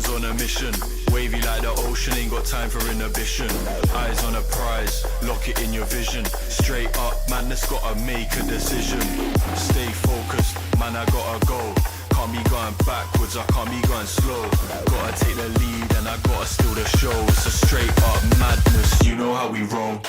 One's on a mission, wavy like the ocean, ain't got time for inhibition. Eyes on a prize, lock it in your vision. Straight up, madness gotta make a decision. Stay focused, man, I gotta go. Can't be going backwards, I can't be going slow. Gotta take the lead and I gotta steal the show. So straight up madness, you know how we roll.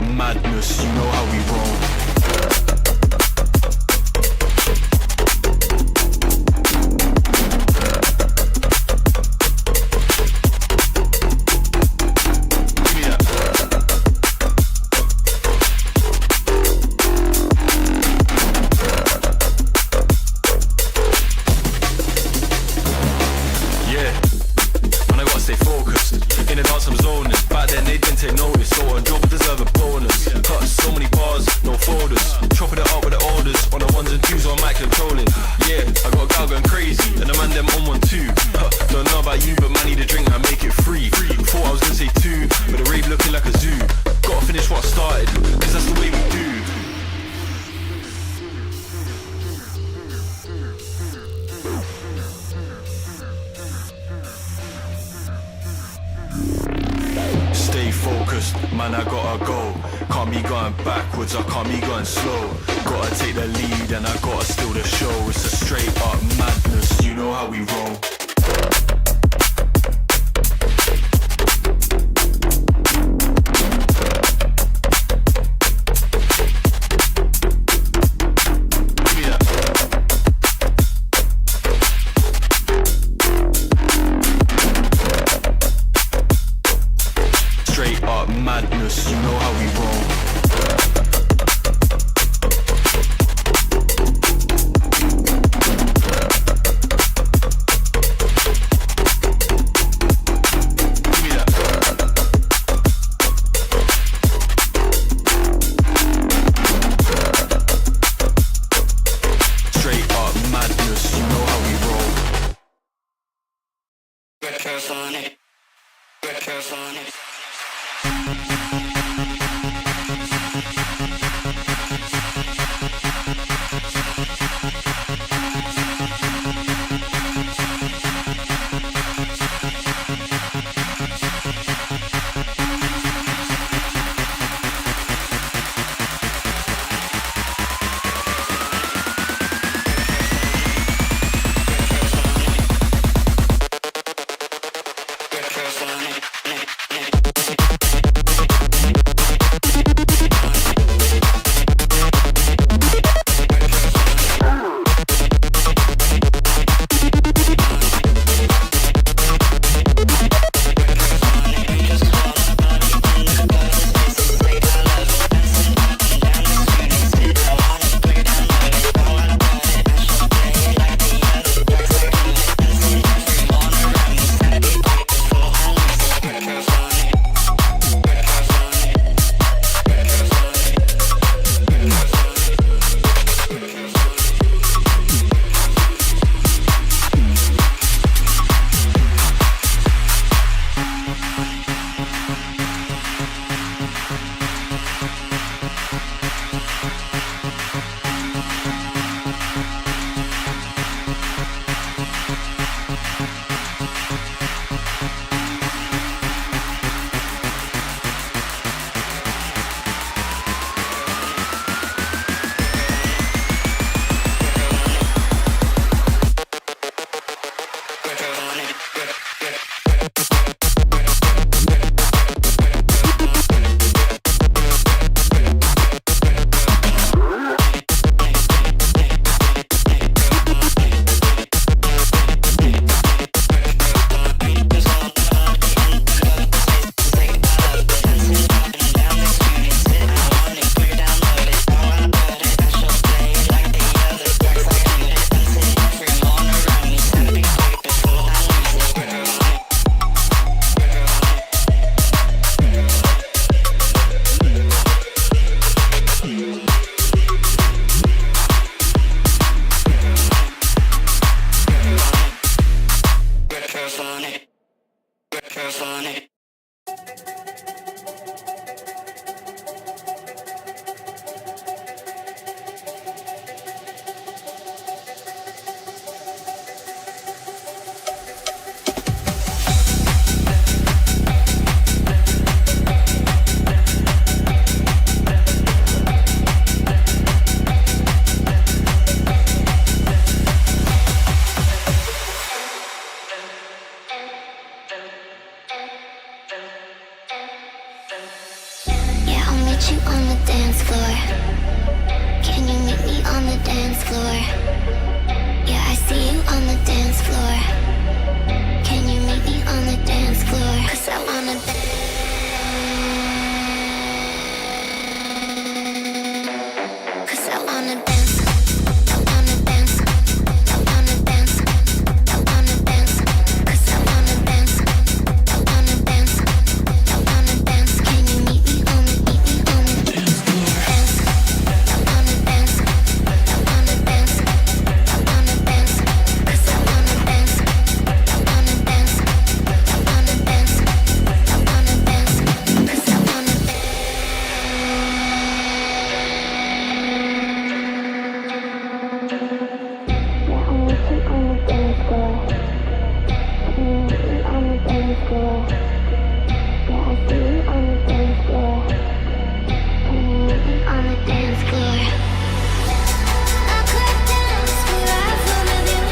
Madness, you know how we roll. Man, I gotta go. Can't be going backwards, I can't be going slow. Gotta take the lead and I gotta steal the show. It's a straight up madness, you know how we roll. Madness, you know how we roll. Straight up madness, you know how we roll. Red curves on it. Red curves on it. Red curves on it. curse on it. Red curse on it. Yeah, I'll meet you on the dance floor. Can you meet me on the dance floor? Yeah, I see you on the dance floor. Can you meet me on the dance floor? 'Cause I wanna dance. Cause I wanna dance. I wanna dance. I wanna dance. I wanna dance. Cause I wanna dance. I wanna dance. I wanna dance. Can you meet me on the dance floor? Dance. I wanna dance. I wanna dance. I wanna dance. Cause I wanna dance. I wanna dance. I wanna dance. I wanna dance. Cause I wanna dance. Yeah, I'll meet you on the dance floor. Can you meet me on the dance floor? Yeah, I see you on the dance floor. Can you meet me on the dance floor? I could dance forever with you.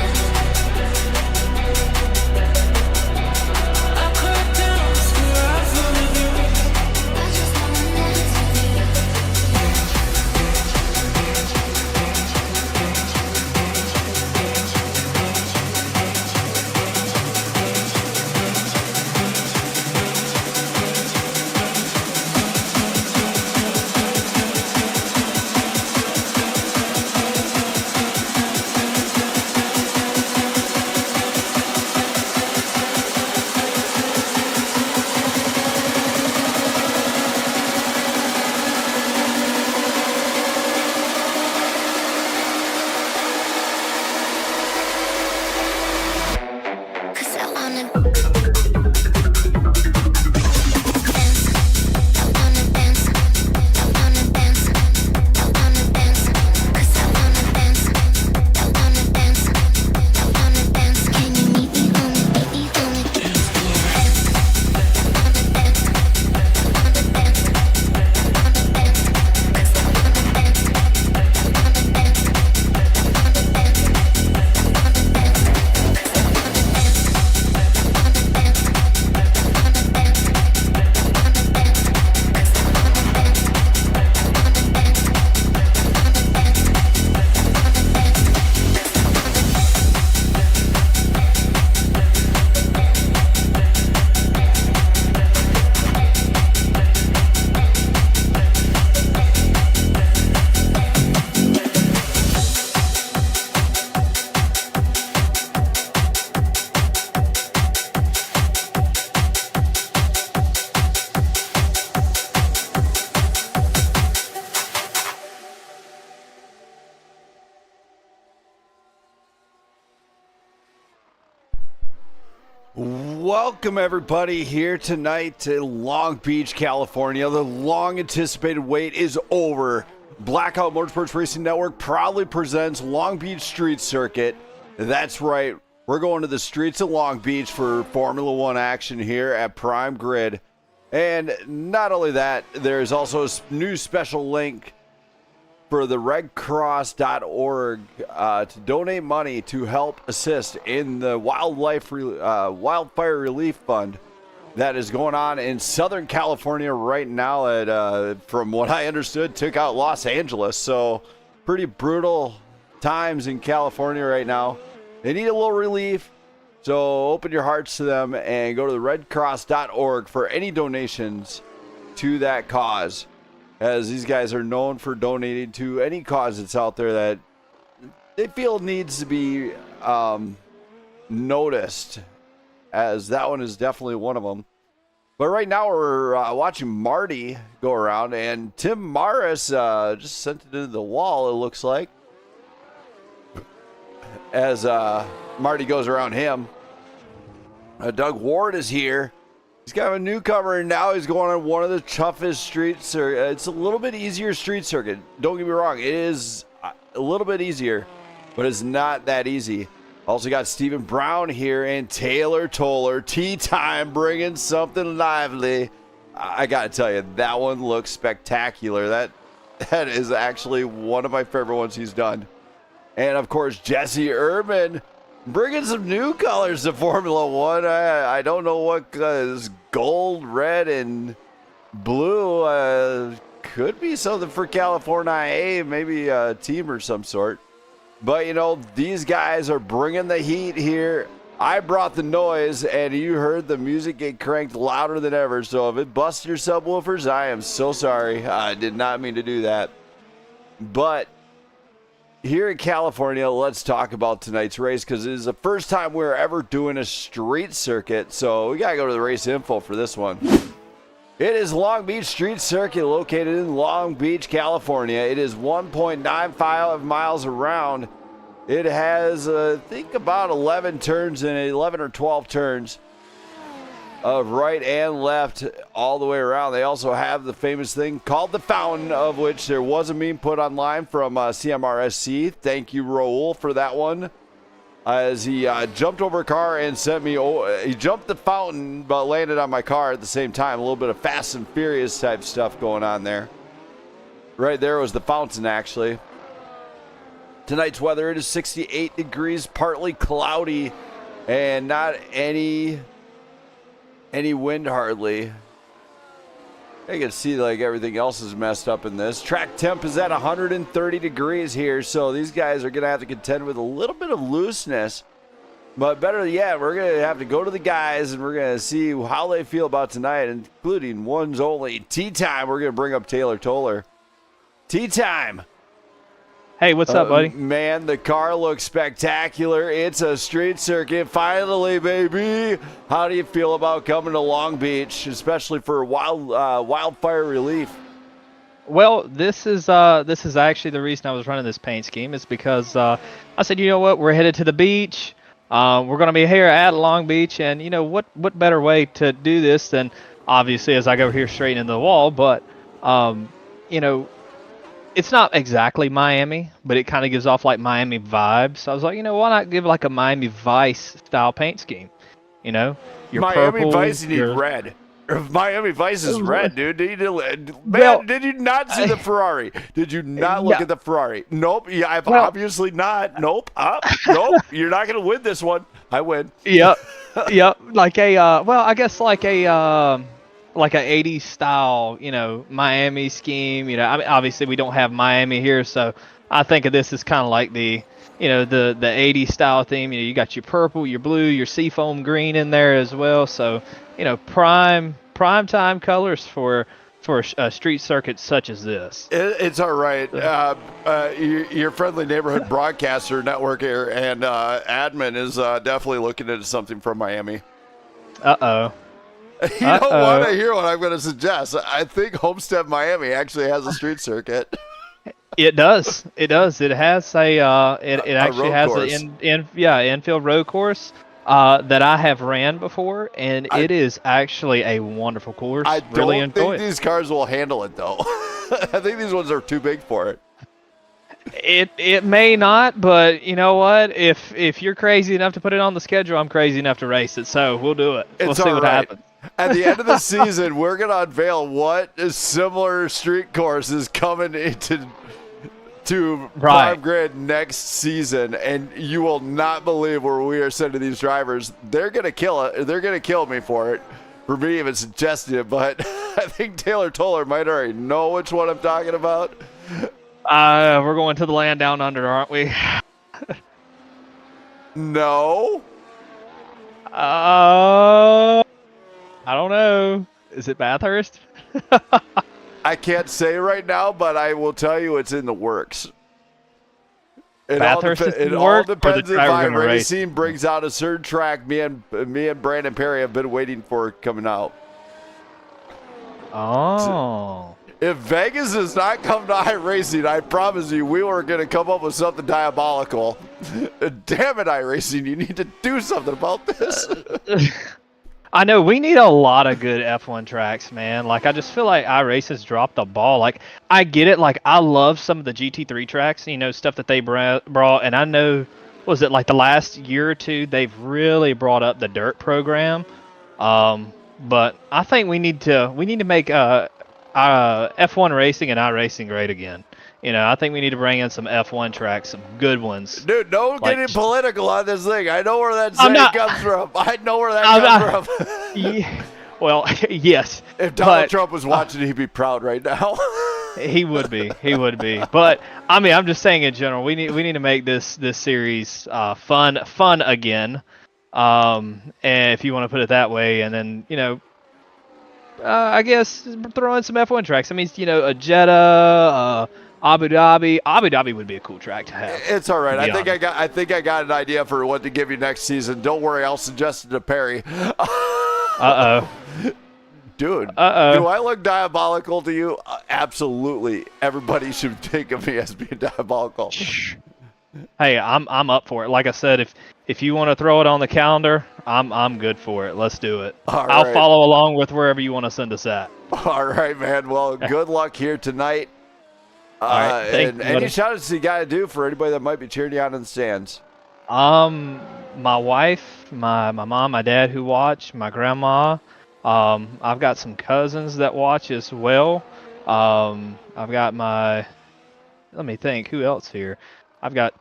I could dance forever with you. I just wanna dance with you. Cause I wanna dance. I wanna dance. I wanna dance. I wanna dance. Cause I wanna dance. I wanna dance. I wanna dance. Can you meet me on the dance floor? Dance. I wanna dance. I wanna dance. I wanna dance. Cause I wanna dance. I wanna dance. I wanna dance. I wanna dance. Cause I wanna dance. Welcome everybody here tonight to Long Beach, California. The long anticipated wait is over. Blackout Motorsports Racing Network proudly presents Long Beach Street Circuit. That's right, we're going to the streets of Long Beach for Formula One action here at Prime Grid. And not only that, there's also a new special link for the redcross.org to donate money to help assist in the wildfire relief fund that is going on in Southern California right now that, from what I understood, took out Los Angeles. So pretty brutal times in California right now. They need a little relief. So open your hearts to them and go to the redcross.org for any donations to that cause, as these guys are known for donating to any cause that's out there that they feel needs to be noticed, as that one is definitely one of them. But right now we're watching Marty go around, and Tim Morris just sent it into the wall, it looks like, as Marty goes around him. Doug Ward is here. He's got a newcomer, and now he's going on one of the toughest street circuits. It's a little bit easier street circuit. Don't get me wrong. It is a little bit easier, but it's not that easy. Also got Stephen Brown here and Taylor Toller. Tea time, bringing something lively. I got to tell you, that one looks spectacular. That is actually one of my favorite ones he's done. And, of course, Jesse Urban bringing some new colors to Formula One. I don't know what is gold, red, and blue. Could be something for California, maybe a team or some sort. But, you know, these guys are bringing the heat here. I brought the noise, and you heard the music get cranked louder than ever. So if it busts your subwoofers, I am so sorry. I did not mean to do that. But here in California, let's talk about tonight's race, because it is the first time we're ever doing a street circuit. So we got to go to the race info for this one. It is Long Beach Street Circuit, located in Long Beach, California. It is 1.95 miles around. It has, I think, about 11 turns in it, 11 or 12 turns of right and left all the way around. They also have the famous thing called the Fountain, of which there was a meme put online from CMRSC. Thank you, Raul, for that one. As he jumped over a car and sent me, he jumped the fountain but landed on my car at the same time. A little bit of Fast and Furious type stuff going on there. Right there was the fountain, actually. Tonight's weather, it is 68 degrees, partly cloudy, and not any wind hardly. I can see like everything else is messed up in this. Track temp is at 130 degrees here, so these guys are going to have to contend with a little bit of looseness. But better yet, we're going to have to go to the guys, and we're going to see how they feel about tonight, including one's only tea time. We're going to bring up Taylor Toller. Tea time. Hey, what's up, buddy? Man, the car looks spectacular. It's a street circuit, finally, baby. How do you feel about coming to Long Beach, especially for wildfire relief? Well, this is actually the reason I was running this paint scheme, is because I said, you know what, we're headed to the beach. We're going to be here at Long Beach, and you know what better way to do this than obviously as I go here straight into the wall, but you know. It's not exactly Miami, but it kind of gives off like Miami vibes. So I was like, you know, why not give like a Miami Vice style paint scheme? You know, your Miami purple, Vice, you need red. Miami Vice is red, dude. Did you not see the Ferrari? Did you not look at the Ferrari? Nope. Yeah, I've obviously not. Nope. Nope. You're not going to win this one. I win. Yep. Like a, I guess like a 80s style, you know, Miami scheme. You know, I mean, obviously we don't have Miami here, so I think of this as kind of like the, you know, the 80s style theme. You know, you got your purple, your blue, your seafoam green in there as well. So, you know, prime time colors for a street circuit such as this. It's all right. Your friendly neighborhood broadcaster network here and admin is definitely looking into something from Miami. Uh-oh. You don't want to hear what I'm going to suggest. I think Homestead, Miami actually has a street circuit. It does. It has it actually has an infield road course that I have ran before, and it is actually a wonderful course. I really don't enjoy think these cars will handle it, though. I think these ones are too big for it. It may not, but you know what? If you're crazy enough to put it on the schedule, I'm crazy enough to race it, so we'll do it. We'll see what happens. At the end of the season, we're going to unveil what similar street course is coming into Prime Grid next season, and you will not believe where we are sending these drivers. They're going to kill it. They're going to kill me for it, for me even suggesting it, but I think Taylor Toller might already know which one I'm talking about. We're going to the land down under, aren't we? No. I don't know. Is it Bathurst? I can't say right now, but I will tell you it's in the works. It all depends if iRacing brings out a certain track me and Brandon Perry have been waiting for coming out. Oh. If Vegas does not come to iRacing, I promise you, we were going to come up with something diabolical. Damn it, iRacing, you need to do something about this. I know we need a lot of good F1 tracks, man. Like I just feel like iRace has dropped the ball. Like I get it. Like I love some of the GT3 tracks, stuff that they brought. And I know, was it like the last year or two, they've really brought up the dirt program. But I think we need to make F1 racing and iRacing great again. I think we need to bring in some F1 tracks, some good ones. Dude, don't Like- get political on this thing. I know where that saying comes from. I know where that comes from. Yeah, well, yes. If Donald but- Trump was watching, he'd be proud right now. He would be. He would be. But I mean, I'm just saying in general, we need to make this series fun again. And if you want to put it that way, and then I guess throw in some F1 tracks. I mean, a Jeddah, Abu Dhabi. Abu Dhabi would be a cool track to have. It's all right. to be I think I got an idea for what to give you next season. Don't worry, I'll suggest it to Perry. Uh-oh. Dude, Uh-oh. do I look diabolical to you? Absolutely. Everybody should think of me as being diabolical. Hey, I'm up for it. Like I said, if you want to throw it on the calendar, I'm good for it. Let's do it. All I'll right. follow along with wherever you want to send us at. All right, man. Well, good luck here tonight. right, thank And you, any buddy. shout-outs you got to do for anybody that might be cheering you on in the stands? My wife, my mom, my dad who watch, my grandma. I've got some cousins that watch as well. I've got let me think, who else here? I've got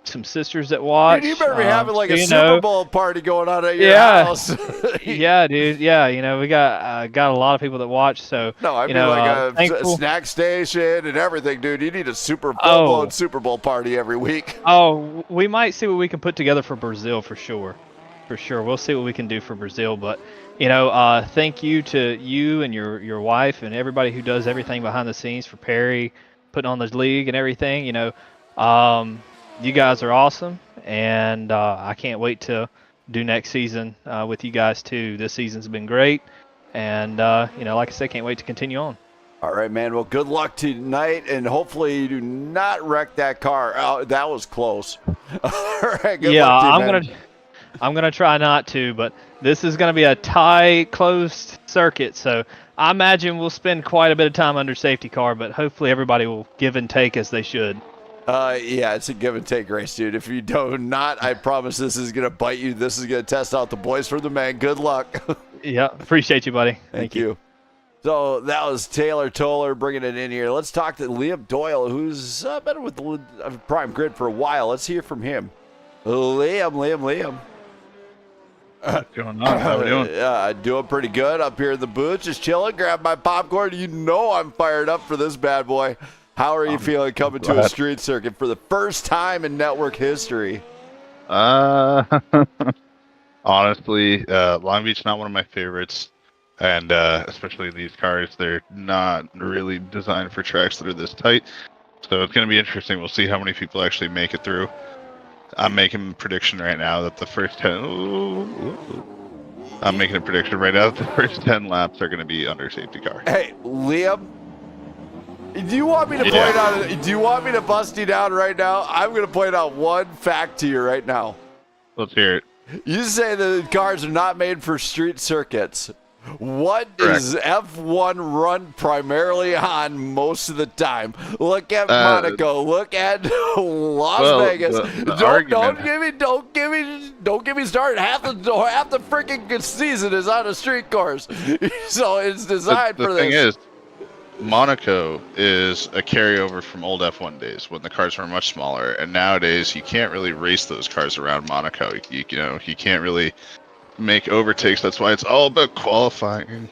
some sisters that watch. Dude, you better be having like a so, Super Bowl party going on at your Yeah. house. Yeah, dude. Yeah, we got a lot of people that watch. So No, I mean like a snack station and everything, dude. You need a full-blown Super Bowl party every week. Oh, we might see what we can put together for Brazil for sure. For sure, we'll see what we can do for Brazil. But thank you to you and your wife and everybody who does everything behind the scenes for Perry, putting on the league and everything. You guys are awesome, and I can't wait to do next season with you guys too. This season's been great, and like I said, can't wait to continue on. All right, man. Well, good luck tonight, and hopefully you do not wreck that car. Oh, that was close. All right, good luck to you, man. I'm gonna try not to, but this is gonna be a tight, closed circuit, so I imagine we'll spend quite a bit of time under safety car, but hopefully everybody will give and take as they should. Yeah, it's a give and take race, dude. If you do not, I promise this is gonna bite you. This is gonna test out the boys from the man. Good luck. Yeah, appreciate you, buddy. Thank you. So that was Taylor Toller bringing it in here. Let's talk to Liam Doyle, who's been with the Prime Grid for a while. Let's hear from him. Liam. What's going on? How we doing? Doing pretty good up here in the booth, just chilling. Grab my popcorn. I'm fired up for this bad boy. How are you feeling coming to a street circuit for the first time in network history? Honestly, Long Beach not one of my favorites, and especially these cars, they're not really designed for tracks that are this tight. So it's going to be interesting. We'll see how many people actually make it through. I'm making a prediction right now that the first 10 laps are going to be under safety car. Hey, Liam, do you want me to point out? Do you want me to bust you down right now? I'm going to point out one fact to you right now. Let's hear it. You say the cars are not made for street circuits. What is F1 run primarily on most of the time? Look at Monaco. Look at Las Vegas. Don't give me started. Half the freaking season is on the street cars. So it's designed for this. The thing is, Monaco is a carryover from old F1 days when the cars were much smaller, and nowadays you can't really race those cars around Monaco. You can't really make overtakes. That's why it's all about qualifying.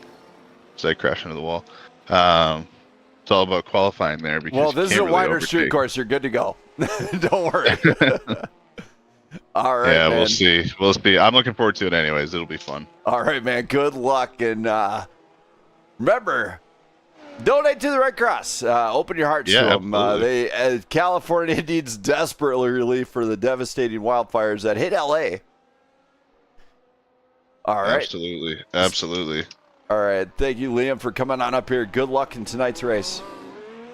As I crash into the wall. It's all about qualifying there because well, this is a really wider overtake. street course. You're good to go. Don't worry. All right, yeah, man. We'll see. I'm looking forward to it anyways. It'll be fun. All right, man. Good luck. And remember, donate to the Red Cross. Open your hearts to them. California needs desperately relief for the devastating wildfires that hit LA. All right. Absolutely. All right. Thank you, Liam, for coming on up here. Good luck in tonight's race.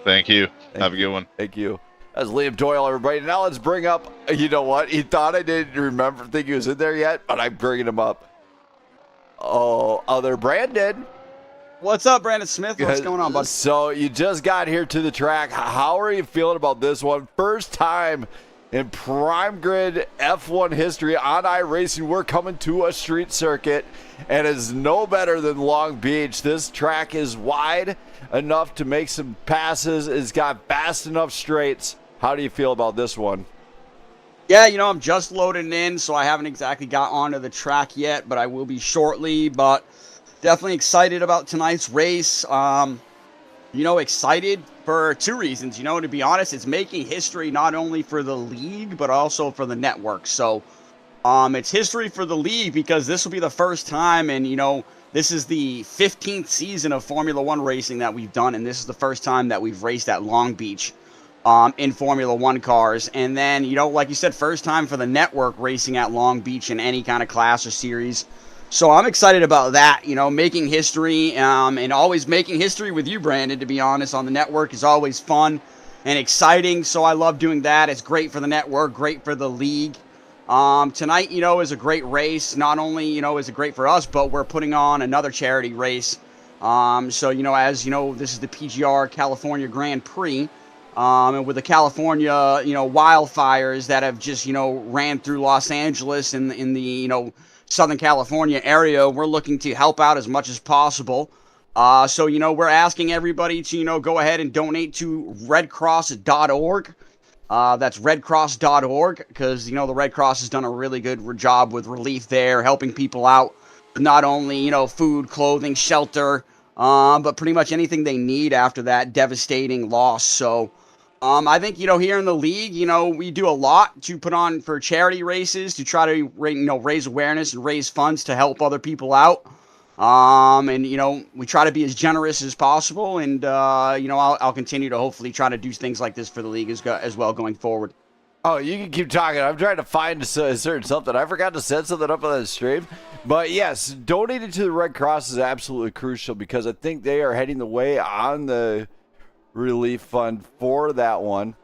Thank you. Have a good one. Thank you. That's Liam Doyle, everybody. Now let's bring up, you know what? He thought I didn't think he was in there yet, but I'm bringing him up. Oh, other Brandon. What's up, Brandon Smith? What's going on, bud? So you just got here to the track. How are you feeling about this one? First time in Prime Grid F1 history on iRacing. We're coming to a street circuit, and it's no better than Long Beach. This track is wide enough to make some passes. It's got fast enough straights. How do you feel about this one? Yeah, I'm just loading in, so I haven't exactly got onto the track yet, but I will be shortly. But definitely excited about tonight's race. Excited for two reasons. To be honest, it's making history not only for the league, but also for the network. So it's history for the league because this will be the first time, and, this is the 15th season of Formula One racing that we've done, and this is the first time that we've raced at Long Beach in Formula One cars. And then, like you said, first time for the network racing at Long Beach in any kind of class or series. So I'm excited about that, making history and always making history with you, Brandon, to be honest, on the network is always fun and exciting. So I love doing that. It's great for the network, great for the league. Tonight, is a great race. Not only, is it great for us, but we're putting on another charity race. So, as you know, this is the PGR California Grand Prix. And with the California, wildfires that have just, ran through Los Angeles and in the, Southern California area, we're looking to help out as much as possible. So, we're asking everybody to, go ahead and donate to redcross.org. That's redcross.org because, the Red Cross has done a really good job with relief there, helping people out with not only, food, clothing, shelter, but pretty much anything they need after that devastating loss. So I think, here in the league, we do a lot to put on for charity races to try to, raise awareness and raise funds to help other people out. And, we try to be as generous as possible. And, I'll continue to hopefully try to do things like this for the league as well going forward. Oh, you can keep talking. I'm trying to find a certain something. I forgot to set something up on that stream. But yes, donating to the Red Cross is absolutely crucial because I think they are heading the way on the relief fund for that one.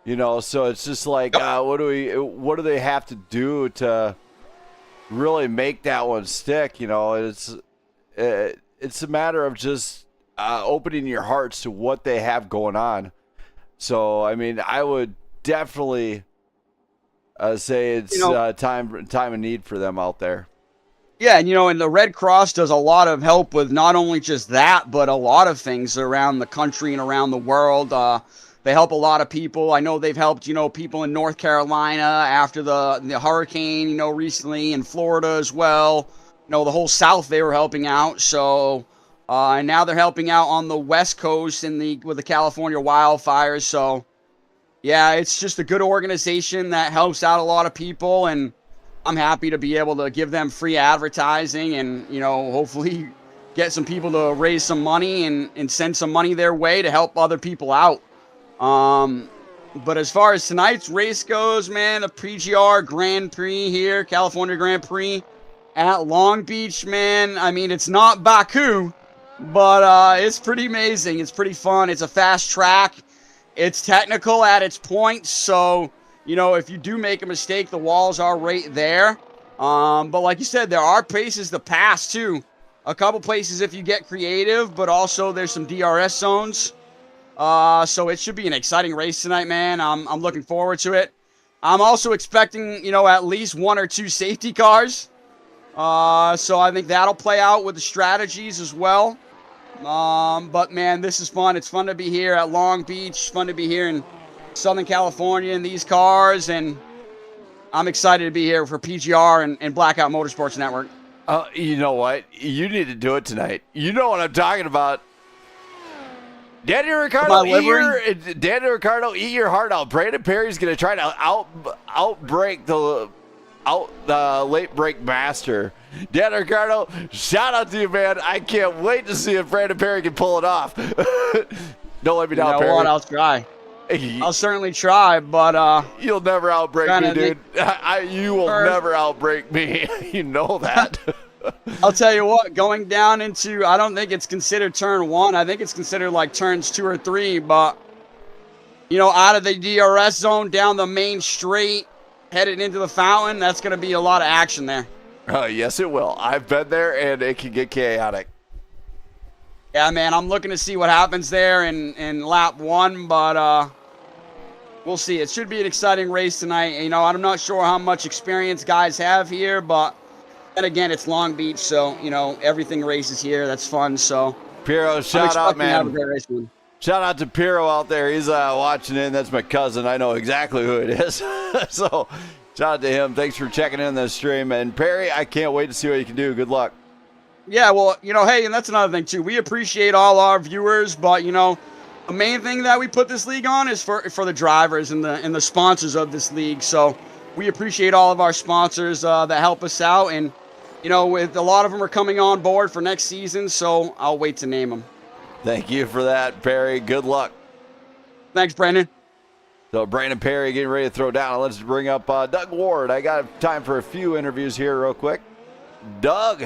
So it's just like, what do they have to do to really make that one stick? It's a matter of just opening your hearts to what they have going on. So, I mean, I would definitely say it's time of need for them out there. Yeah, and the Red Cross does a lot of help with not only just that, but a lot of things around the country and around the world. They help a lot of people. I know they've helped, people in North Carolina after the hurricane, recently, in Florida as well. The whole South they were helping out. So, and now they're helping out on the West Coast with the California wildfires. So, yeah, it's just a good organization that helps out a lot of people, and I'm happy to be able to give them free advertising and, hopefully get some people to raise some money and send some money their way to help other people out. But as far as tonight's race goes, man, the PGR Grand Prix here, California Grand Prix at Long Beach, man. I mean, it's not Baku, but it's pretty amazing. It's pretty fun. It's a fast track. It's technical at its points, so if you do make a mistake, the walls are right there. But like you said, there are places to pass too. A couple places if you get creative, but also there's some DRS zones. So it should be an exciting race tonight, man. I'm looking forward to it. I'm also expecting, at least one or two safety cars. So I think that'll play out with the strategies as well. But man, this is fun. It's fun to be here at Long Beach. Fun to be here in Southern California in these cars, and I'm excited to be here for PGR and Blackout Motorsports Network. You know what? You need to do it tonight. You know what I'm talking about. Danny Ricciardo, eat your heart out. Brandon Perry's going to try to outbreak the late break master. Danny Ricciardo, shout out to you, man. I can't wait to see if Brandon Perry can pull it off. Don't let me down, Perry. What? I'll try. I'll certainly try, but you'll never outbreak me, dude. You will never outbreak me. You know that. I'll tell you what, going down into, I don't think it's considered turn 1. I think it's considered like turns 2 or 3. But, out of the DRS zone down the main straight, headed into the fountain, that's going to be a lot of action there. Yes, it will. I've been there, and it can get chaotic. Yeah, man, I'm looking to see what happens there in lap 1, but we'll see. It should be an exciting race tonight. I'm not sure how much experience guys have here, but then again, it's Long Beach, so, everything races here. That's fun, so. Piero, shout out, man. Have a great race, man. Shout out to Piero out there. He's watching in. That's my cousin. I know exactly who it is. So, shout out to him. Thanks for checking in the stream. And Perry, I can't wait to see what you can do. Good luck. Yeah, well, hey, and that's another thing, too. We appreciate all our viewers, but, the main thing that we put this league on is for the drivers and the sponsors of this league. So, we appreciate all of our sponsors that help us out. And, with a lot of them are coming on board for next season, so I'll wait to name them. Thank you for that, Perry. Good luck. Thanks, Brandon. So, Brandon Perry getting ready to throw down. Let's bring up Doug Ward. I got time for a few interviews here real quick. Doug.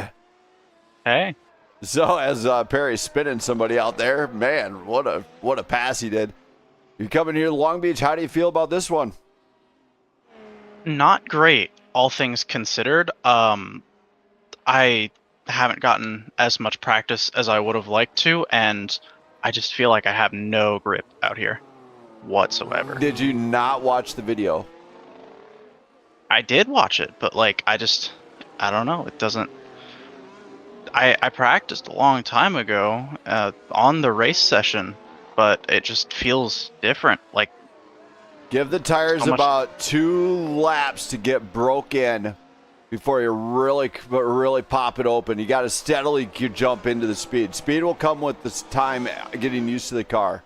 Hey. So, as Perry's spinning somebody out there, man, what a pass he did. You're coming here to Long Beach. How do you feel about this one? Not great, all things considered. I haven't gotten as much practice as I would have liked to, and I just feel like I have no grip out here whatsoever. Did you not watch the video? I did watch it, but I don't know. It doesn't. I practiced a long time ago on the race session, but it just feels different. Give the tires about 2 laps to get broke in before you really pop it open. You got to steadily jump into the speed. Speed will come with this time getting used to the car.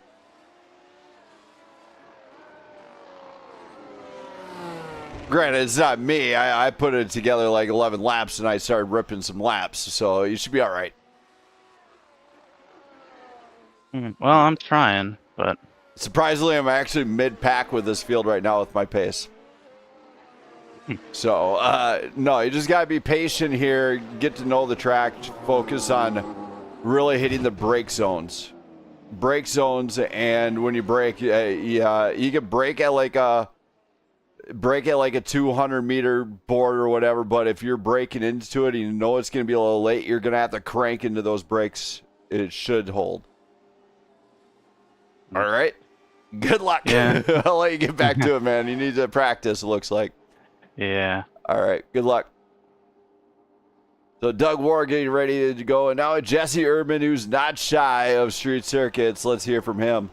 Granted, it's not me. I put it together 11 laps, and I started ripping some laps, so you should be all right. Well, I'm trying, but... Surprisingly, I'm actually mid-pack with this field right now with my pace. So, no, you just got to be patient here, get to know the track, focus on really hitting the brake zones. Brake zones, and when you brake, you can brake at a 200-meter board or whatever, but if you're braking into it and you know it's going to be a little late, you're going to have to crank into those brakes. It should hold. All right. Good luck. Yeah. I'll let you get back to it, man. You need to practice, it looks like. Yeah. All right. Good luck. So Doug Ward getting ready to go. And now Jesse Urban, who's not shy of street circuits. Let's hear from him.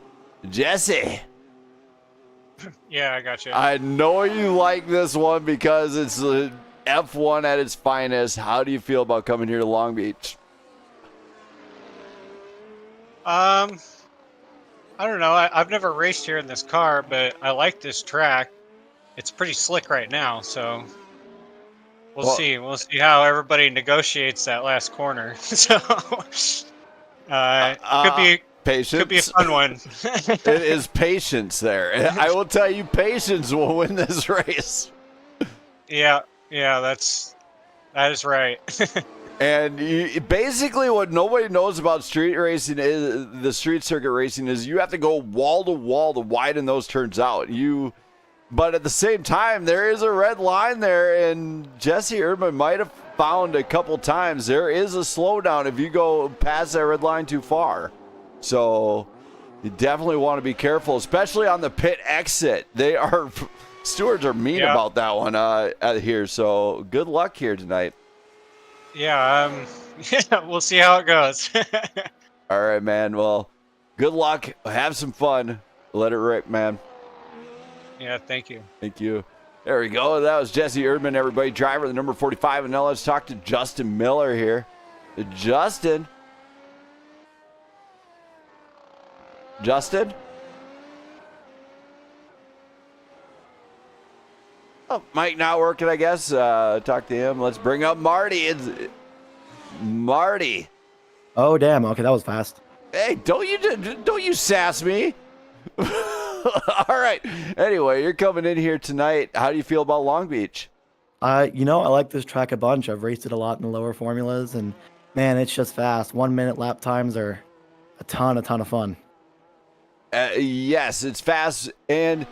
Jesse. Yeah, I got you. I know you like this one because it's the F1 at its finest. How do you feel about coming here to Long Beach? I don't know. I've never raced here in this car, but I like this track. It's pretty slick right now, so we'll see. We'll see how everybody negotiates that last corner. So could be patience. Could be a fun one. It is patience there. I will tell you, patience will win this race. Yeah, that is right. And basically what nobody knows about street racing is the street circuit racing is you have to go wall to widen those turns out. But at the same time, there is a red line there, and Jesse Urban might have found a couple times there is a slowdown if you go past that red line too far. So you definitely want to be careful, especially on the pit exit. Stewards are mean about that one here. So good luck here tonight. Yeah, we'll see how it goes. All right, man. Well, good luck. Have some fun. Let it rip, man. Yeah, thank you. Thank you. There we go. That was Jesse Erdman, everybody. Driver, the number 45. And now let's talk to Justin Miller here. Justin? Oh, mic not working, I guess. Talk to him. Let's bring up Marty. It's Marty. Oh, damn. Okay, that was fast. Hey, don't you sass me. All right. Anyway, you're coming in here tonight. How do you feel about Long Beach? I like this track a bunch. I've raced it a lot in the lower formulas, and man, it's just fast. 1 minute lap times are a ton of fun. Yes, it's fast, and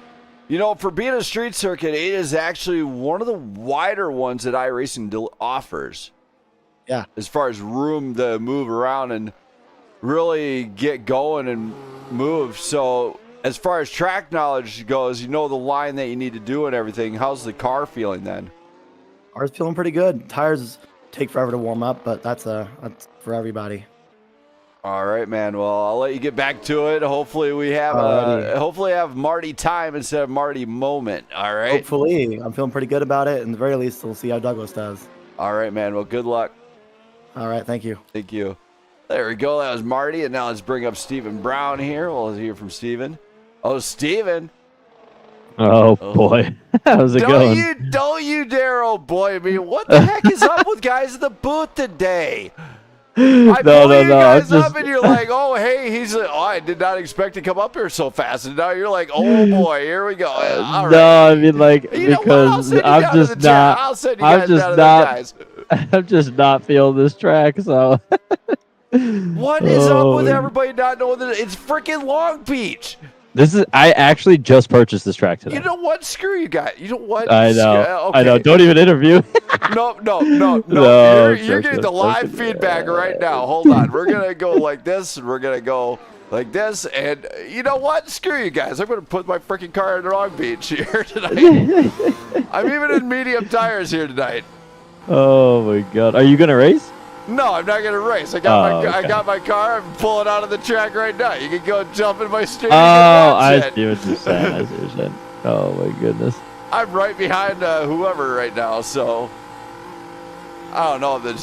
for being a street circuit, it is actually one of the wider ones that iRacing offers. Yeah. As far as room to move around and really get going and move. So as far as track knowledge goes, the line that you need to do and everything. How's the car feeling then? Car's feeling pretty good. Tires take forever to warm up, but that's for everybody. All right, man. Well, I'll let you get back to it. Hopefully we have have Marty time instead of Marty moment. All right. Hopefully. I'm feeling pretty good about it. And at the very least, we'll see how Douglas does. All right, man. Well, good luck. All right. Thank you. Thank you. There we go. That was Marty. And now let's bring up Stephen Brown here. We'll hear from Stephen. Oh, Stephen. Oh, boy. How's it going? Don't you dare, oh boy. I mean, what the heck is up with guys in the booth today? I pull you guys up and you're like, oh, hey, I did not expect to come up here so fast. And now you're like, oh, boy, here we go. All right. No, I mean, like, because I'm just not feeling this track, so. What is up with everybody not knowing that it's freaking Long Beach? I actually just purchased this track today. You know what? Screw you guys. You know what? I know. Okay. I know. Don't even interview. No. No, You're getting the live feedback right now. Hold on. We're going to go like this, and we're going to go like this. And you know what? Screw you guys. I'm going to put my freaking car in Long Beach here tonight. I'm even in medium tires here tonight. Oh, my God. Are you going to race? No, I'm not going to race. I got my car. I'm pulling out of the track right now. You can go jump in my street. Oh, I see what you're saying. Oh, my goodness. I'm right behind whoever right now, so I don't know if the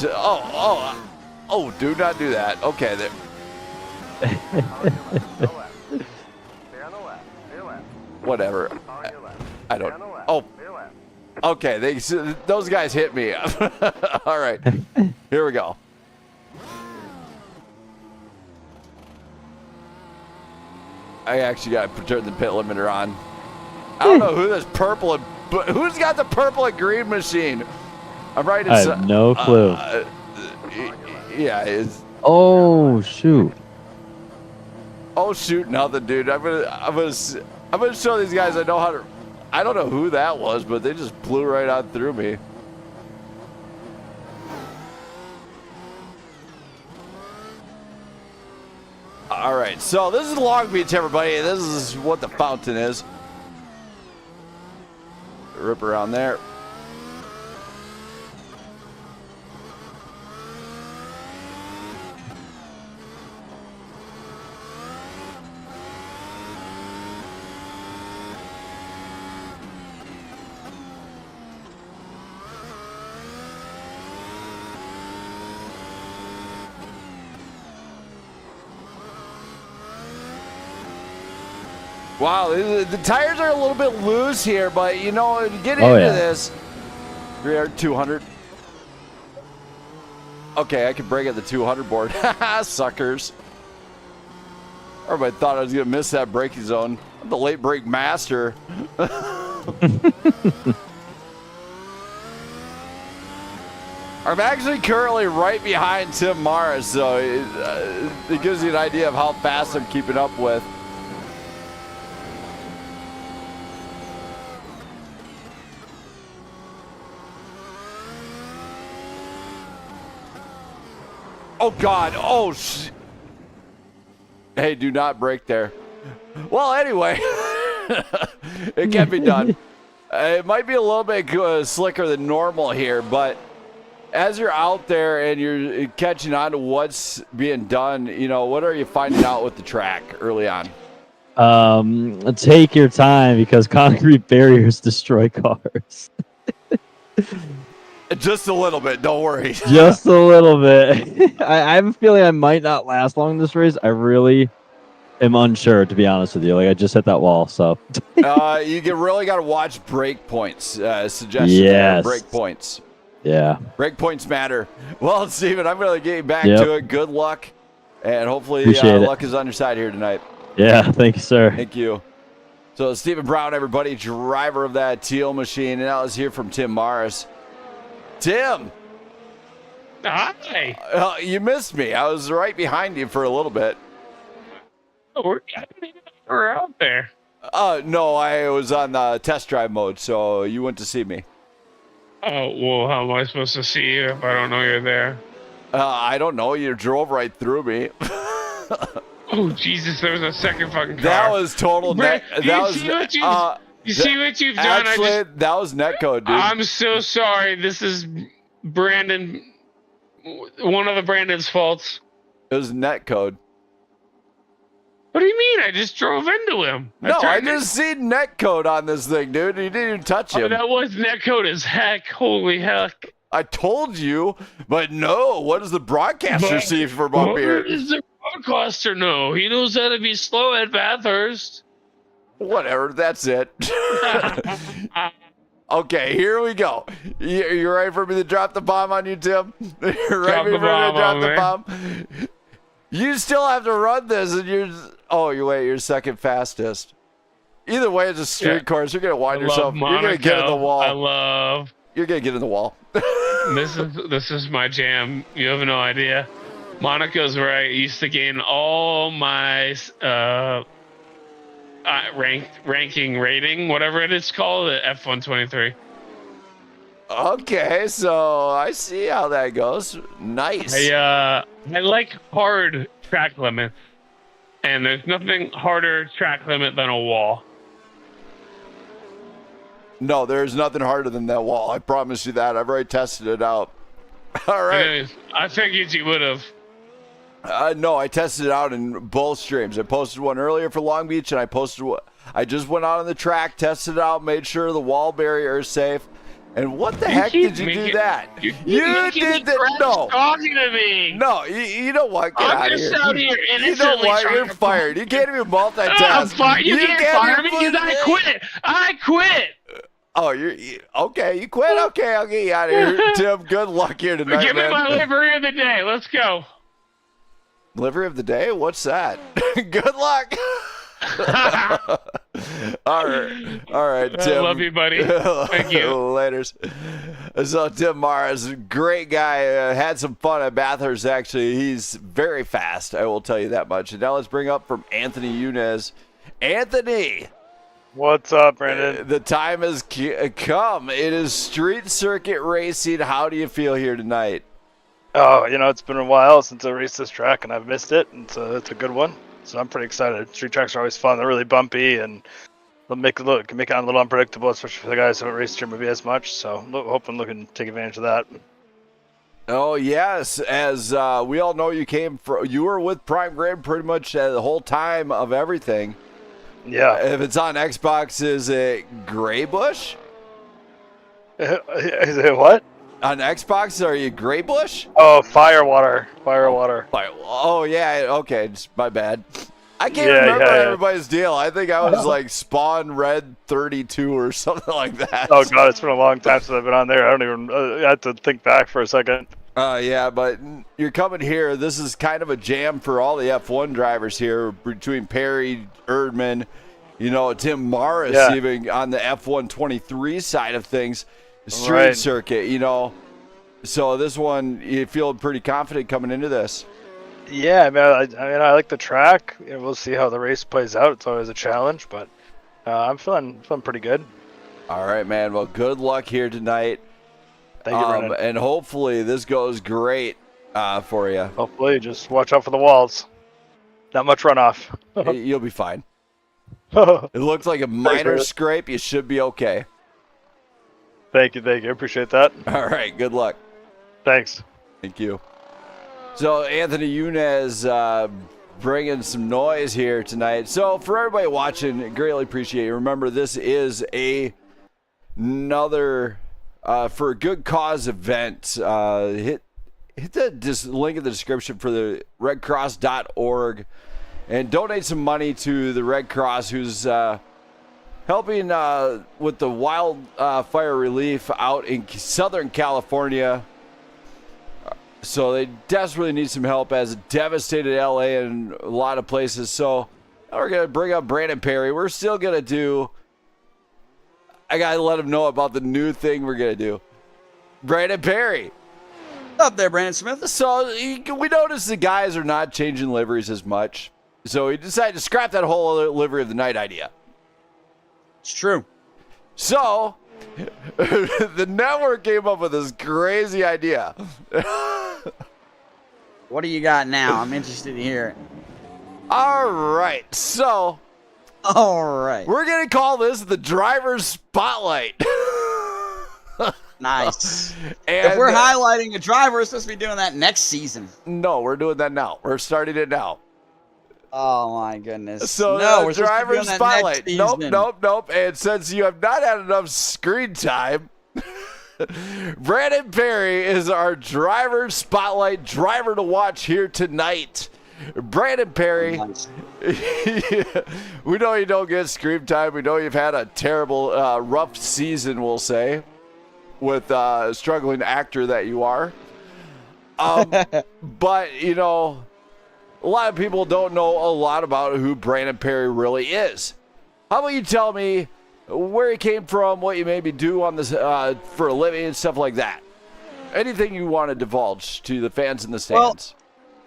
do not do that. Okay, there. Whatever. I don't. Oh. Okay, those guys hit me. All right, here we go. I actually got to turn the pit limiter on. I don't know who this who's got the purple and green machine. I'm right inside. I have no clue. Yeah, it's. Oh shoot. Oh shoot! Nothing, dude. I'm gonna show these guys I know how to. I don't know who that was, but they just blew right out through me. All right, so this is Long Beach, everybody. This is what the fountain is. Rip around there. Wow, the tires are a little bit loose here, but get into this. 300, 200. Okay, I can break at the 200 board. Suckers. Everybody thought I was going to miss that braking zone. I'm the late brake master. I'm actually currently right behind Tim Morris, so it gives you an idea of how fast I'm keeping up with. Oh, God. Oh, hey, do not break there. Well, anyway, it can be done. It might be a little bit slicker than normal here, but as you're out there and you're catching on to what's being done, what are you finding out with the track early on? Take your time because concrete barriers destroy cars. Just a little bit, don't worry. Just a little bit. I have a feeling I might not last long in this race. I really am unsure, to be honest with you. Like, I just hit that wall, so. You really got to watch break points. Suggestion yes. Break points. Yeah. Break points matter. Well, Steven, I'm going to get you back to it. Good luck, and hopefully luck is on your side here tonight. Yeah, thank you, sir. Thank you. So, Stephen Brown, everybody, driver of that teal machine, and now let's hear from Tim Morris. Tim. Hi. You missed me. I was right behind you for a little bit. We're out there. No, I was on test drive mode, so you went to see me. Oh, well, how am I supposed to see you if I don't know you're there? I don't know. You drove right through me. Oh, Jesus, there was a second fucking car. That was total net. You see what you've done? Actually, that was netcode, dude. I'm so sorry. This is Brandon. One of the Brandon's faults. It was netcode. What do you mean? I just drove into him. No, I just seen netcode on this thing, dude. You didn't even touch him. Oh, that was netcode as heck. Holy heck. I told you, but no. What does the broadcaster see from up here? What does the broadcaster know? He knows how to be slow at Bathurst. Whatever. That's it. Okay, here we go. You ready for me to drop the bomb on you, Tim? You ready for me to drop the bomb? You still have to run this, and you're second fastest. Either way, it's a street course. You're gonna wind yourself. You're gonna get in the wall. You're gonna get in the wall. This is my jam. You have no idea. Monaco's where I used to gain all my ranking rating, whatever it is called, at F123. Okay, so I see how that goes. Nice. I like hard track limits, and there's nothing harder track limit than a wall. No, there's nothing harder than that wall. I promise you that. I've already tested it out. All right. Anyways, I figured you would have. No, I tested it out in both streams. I posted one earlier for Long Beach, and I just went out on the track, tested it out, made sure the wall barrier is safe. And what the heck did you do that? You did that? No. Talking to me. No, you know what? Get out of here. Out here you know what? You're fired. You can't even multitask. You can't fire me because I quit. I quit. Oh, okay. You quit. Okay, I'll get you out of here, Tim. Good luck here tonight, Give me man. my livery of the day. Let's go. Livery of the day? What's that? Good luck. All right, Tim. I love you, buddy. Thank you. Laters. So Tim Mars, great guy. Had some fun at Bathurst. Actually, he's very fast. I will tell you that much. And now let's bring up from Anthony Yunez. Anthony. What's up, Brandon? The time has come. It is street circuit racing. How do you feel here tonight? Oh, it's been a while since I raced this track, and I've missed it. And so it's a good one. So I'm pretty excited. Street tracks are always fun. They're really bumpy, and they'll make it a little unpredictable, especially for the guys who haven't raced here maybe as much. So looking to take advantage of that. Oh yes, as we all know, you were with Prime Grid pretty much the whole time of everything. Yeah. If it's on Xbox, is it Gray Bush? Is it what? On Xbox, are you Gray Bush? Oh, Firewater. Oh yeah, okay, it's my bad. I can't remember everybody's deal. I think I was like Spawn Red 32 or something like that. Oh god, it's been a long time since I've been on there. I don't even. I had to think back for a second. Yeah, but you're coming here. This is kind of a jam for all the F1 drivers here between Perry, Erdman, Tim Morris, even on the F123 side of things, street circuit, So this one, you feel pretty confident coming into this. Yeah, I like the track. We'll see how the race plays out. It's always a challenge, but I'm feeling pretty good. All right, man. Well, good luck here tonight. Thank you, Brennan. And hopefully this goes great for you. Hopefully, just watch out for the walls. Not much runoff. You'll be fine. It looks like a minor scrape. You should be okay. Thank you. I appreciate that. All right, good luck. Thanks. Thank you. So Anthony Yunez bringing some noise here tonight. So for everybody watching, greatly appreciate it. Remember, this is another for a good cause event. Hit the link in the description for the redcross.org and donate some money to the Red Cross, who's helping with the wildfire relief out in Southern California. So they desperately need some help as it devastated LA and a lot of places. So we're going to bring up Brandon Perry. We're still going to I got to let him know about the new thing we're going to do. Brandon Perry. What's up there, Brandon Smith? So we noticed the guys are not changing liveries as much. So he decided to scrap that whole livery of the night idea. It's true. So the network came up with this crazy idea. What do you got now? I'm interested to hear it. All right. So All right. we're going to call this the driver's spotlight. Nice. And If we're highlighting a driver, we're supposed to be doing that next season. no, we're doing that now. We're starting it now. Oh my goodness. So no, the we're supposed to be driver's doing that spotlight. next Nope, season. nope. And since you have not had enough screen time, Brandon Perry is our driver's spotlight driver to watch here tonight. Brandon Perry, Nice. we know you don't get screen time. We know you've had a terrible, rough season, we'll say, with a struggling actor that you are. But, you know, a lot of people don't know a lot about who Brandon Perry really is. How about you tell me where he came from, what you maybe do on this for a living and stuff like that? Anything you want to divulge to the fans in the stands.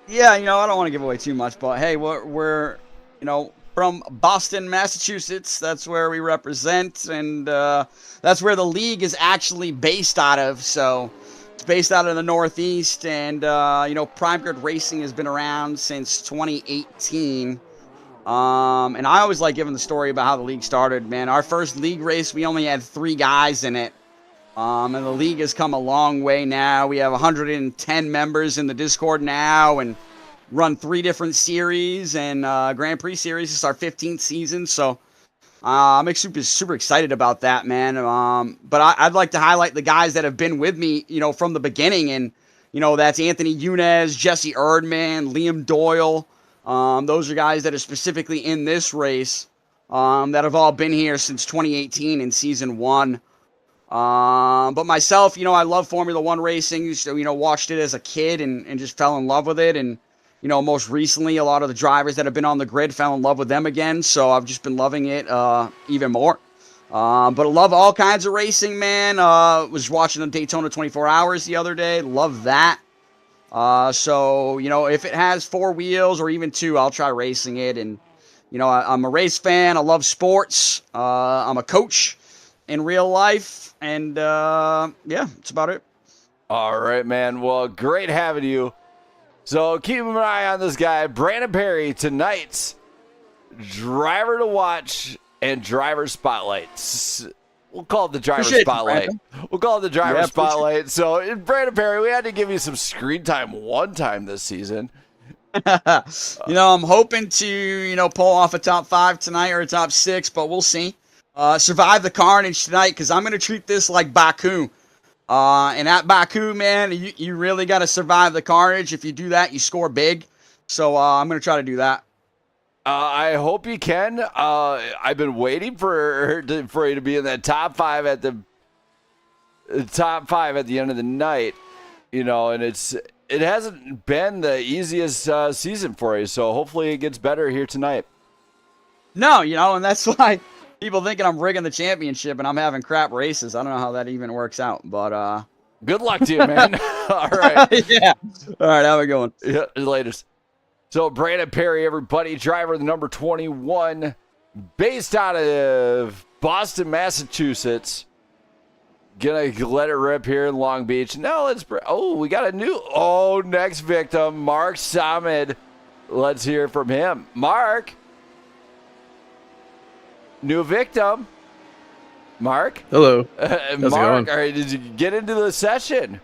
Yeah, you know, I don't want to give away too much, but hey, we're you know, from Boston, Massachusetts. That's where we represent, and that's where the league is actually based out of. So it's based out of the Northeast, and you know, Prime Grid Racing has been around since 2018. And I always like giving the story about how the league started, man. Our first league race, we only had 3 guys in it. And the league has come a long way now. We have 110 members in the Discord now and run 3 different series. And Grand Prix series is our 15th season. So I'm super excited about that, man. But I'd like to highlight the guys that have been with me, you know, from the beginning. And, you know, that's Anthony Yunez, Jesse Erdman, Liam Doyle. Those are guys that are specifically in this race that have all been here since 2018 in season 1. But myself, you know, I love Formula 1 racing. So, you know, watched it as a kid and just fell in love with it. And, you know, most recently, a lot of the drivers that have been on the grid fell in love with them again. So I've just been loving it even more. But I love all kinds of racing, man. Was watching the Daytona 24 Hours the other day. Love that. So, you know, if it has 4 wheels or even 2, I'll try racing it. And, you know, I'm a race fan. I love sports. I'm a coach in real life. And, yeah, that's about it. All right, man. Well, great having you. So keep an eye on this guy, Brandon Perry, tonight's driver to watch and driver spotlight. We'll call it the driver spotlight. We'll call it the driver spotlight. So, Brandon Perry, we had to give you some screen time one time this season. You know, I'm hoping to, you know, pull off a top 5 tonight or a top 6, but we'll see. Survive the carnage tonight, because I'm going to treat this like Baku. And at Baku, man, you really got to survive the carnage. If you do that, you score big. So I'm going to try to do that. I hope you can. I've been waiting for you to be in that top 5 at the end of the night. You know, and it hasn't been the easiest season for you. So hopefully it gets better here tonight. No, you know, and that's why people thinking I'm rigging the championship and I'm having crap races. I don't know how that even works out, but good luck to you, man. All right. Yeah. All right, how we going? Yeah, latest. So Brandon Perry, everybody, driver the number 21, based out of Boston, Massachusetts. Gonna let it rip here in Long Beach. Now we got a next victim, Mark Samid. Let's hear from him. Mark. New victim. Mark. Hello. How's Mark, it going? all right, did you get into the session?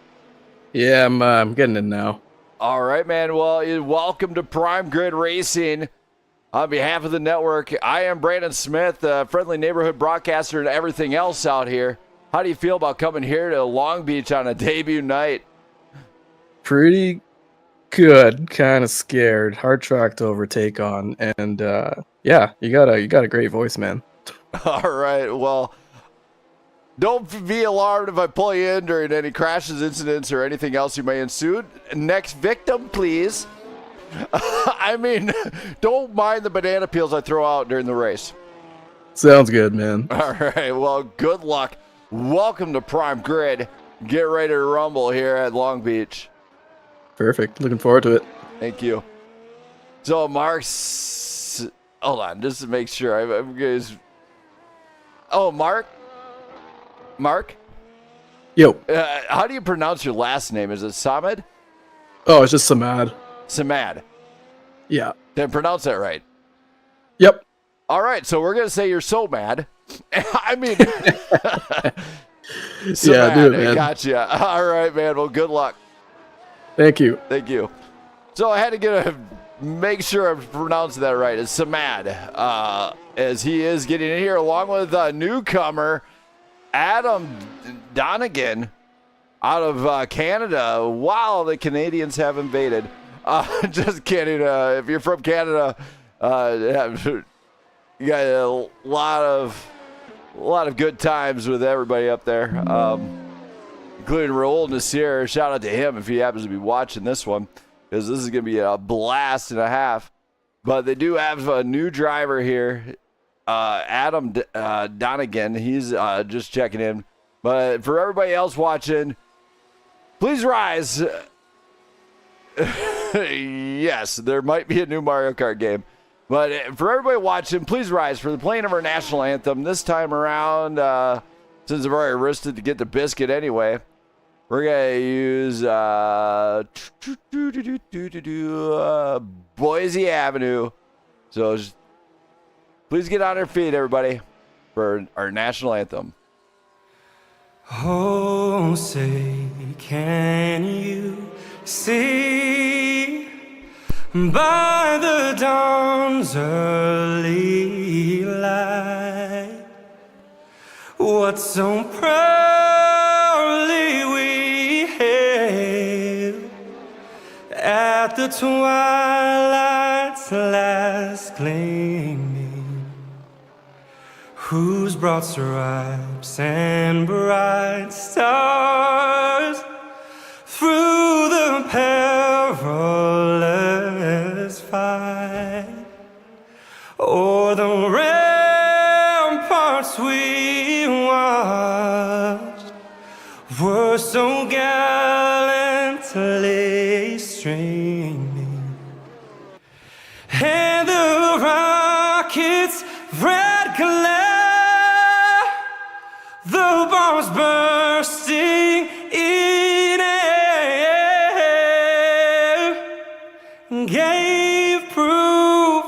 Yeah, I'm getting in now. All right, man. Well, welcome to Prime Grid Racing. On behalf of the network, I am Brandon Smith, a friendly neighborhood broadcaster and everything else out here. How do you feel about coming here to Long Beach on a debut night? Pretty good. Kind of scared. Hard track to overtake on, and yeah, you got a great voice, man. All right. Well, don't be alarmed if I pull you in during any crashes, incidents, or anything else you may ensue. Next victim, please. I mean, don't mind the banana peels I throw out during the race. Sounds good, man. All right. Well, good luck. Welcome to Prime Grid. get ready to rumble here at Long Beach. Perfect. Looking forward to it. Thank you. So Mark's, hold on, just to make sure. I'm guys. Oh, Mark. Yo. How do you pronounce your last name? Is it Samad? Oh, it's just Samad. Samad. Yeah. Did I pronounce that right? Yep. All right, so we're gonna say you're so mad. I mean, so yeah, do it, man. Gotcha. All right, man. Well, good luck. Thank you. Thank you. So I had to make sure I'm pronouncing that right. It's Samad, as he is getting in here along with a newcomer, Adam Donegan, out of Canada. Wow, the Canadians have invaded. Just kidding. If you're from Canada, you got a lot of good times with everybody up there, including Raul Nasir. Shout out to him if he happens to be watching this one, because this is going to be a blast and a half. But they do have a new driver here, Adam Donegan. He's just checking in. But for everybody else watching, please rise. Yes, there might be a new Mario Kart game. But for everybody watching, please rise for the playing of our national anthem. This time around, since I've already risked it to get the biscuit anyway, we're going to use Boise Avenue. So just, please get on your feet, everybody, for our national anthem. Oh, say, can you see by the dawn's early light what so proudly we hailed at the twilight's last gleaming, whose broad stripes and bright stars through the perilous fight o'er the ramparts we watched were so gallantly streaming, and the rockets' red glare, the bombs bursting in air, gave proof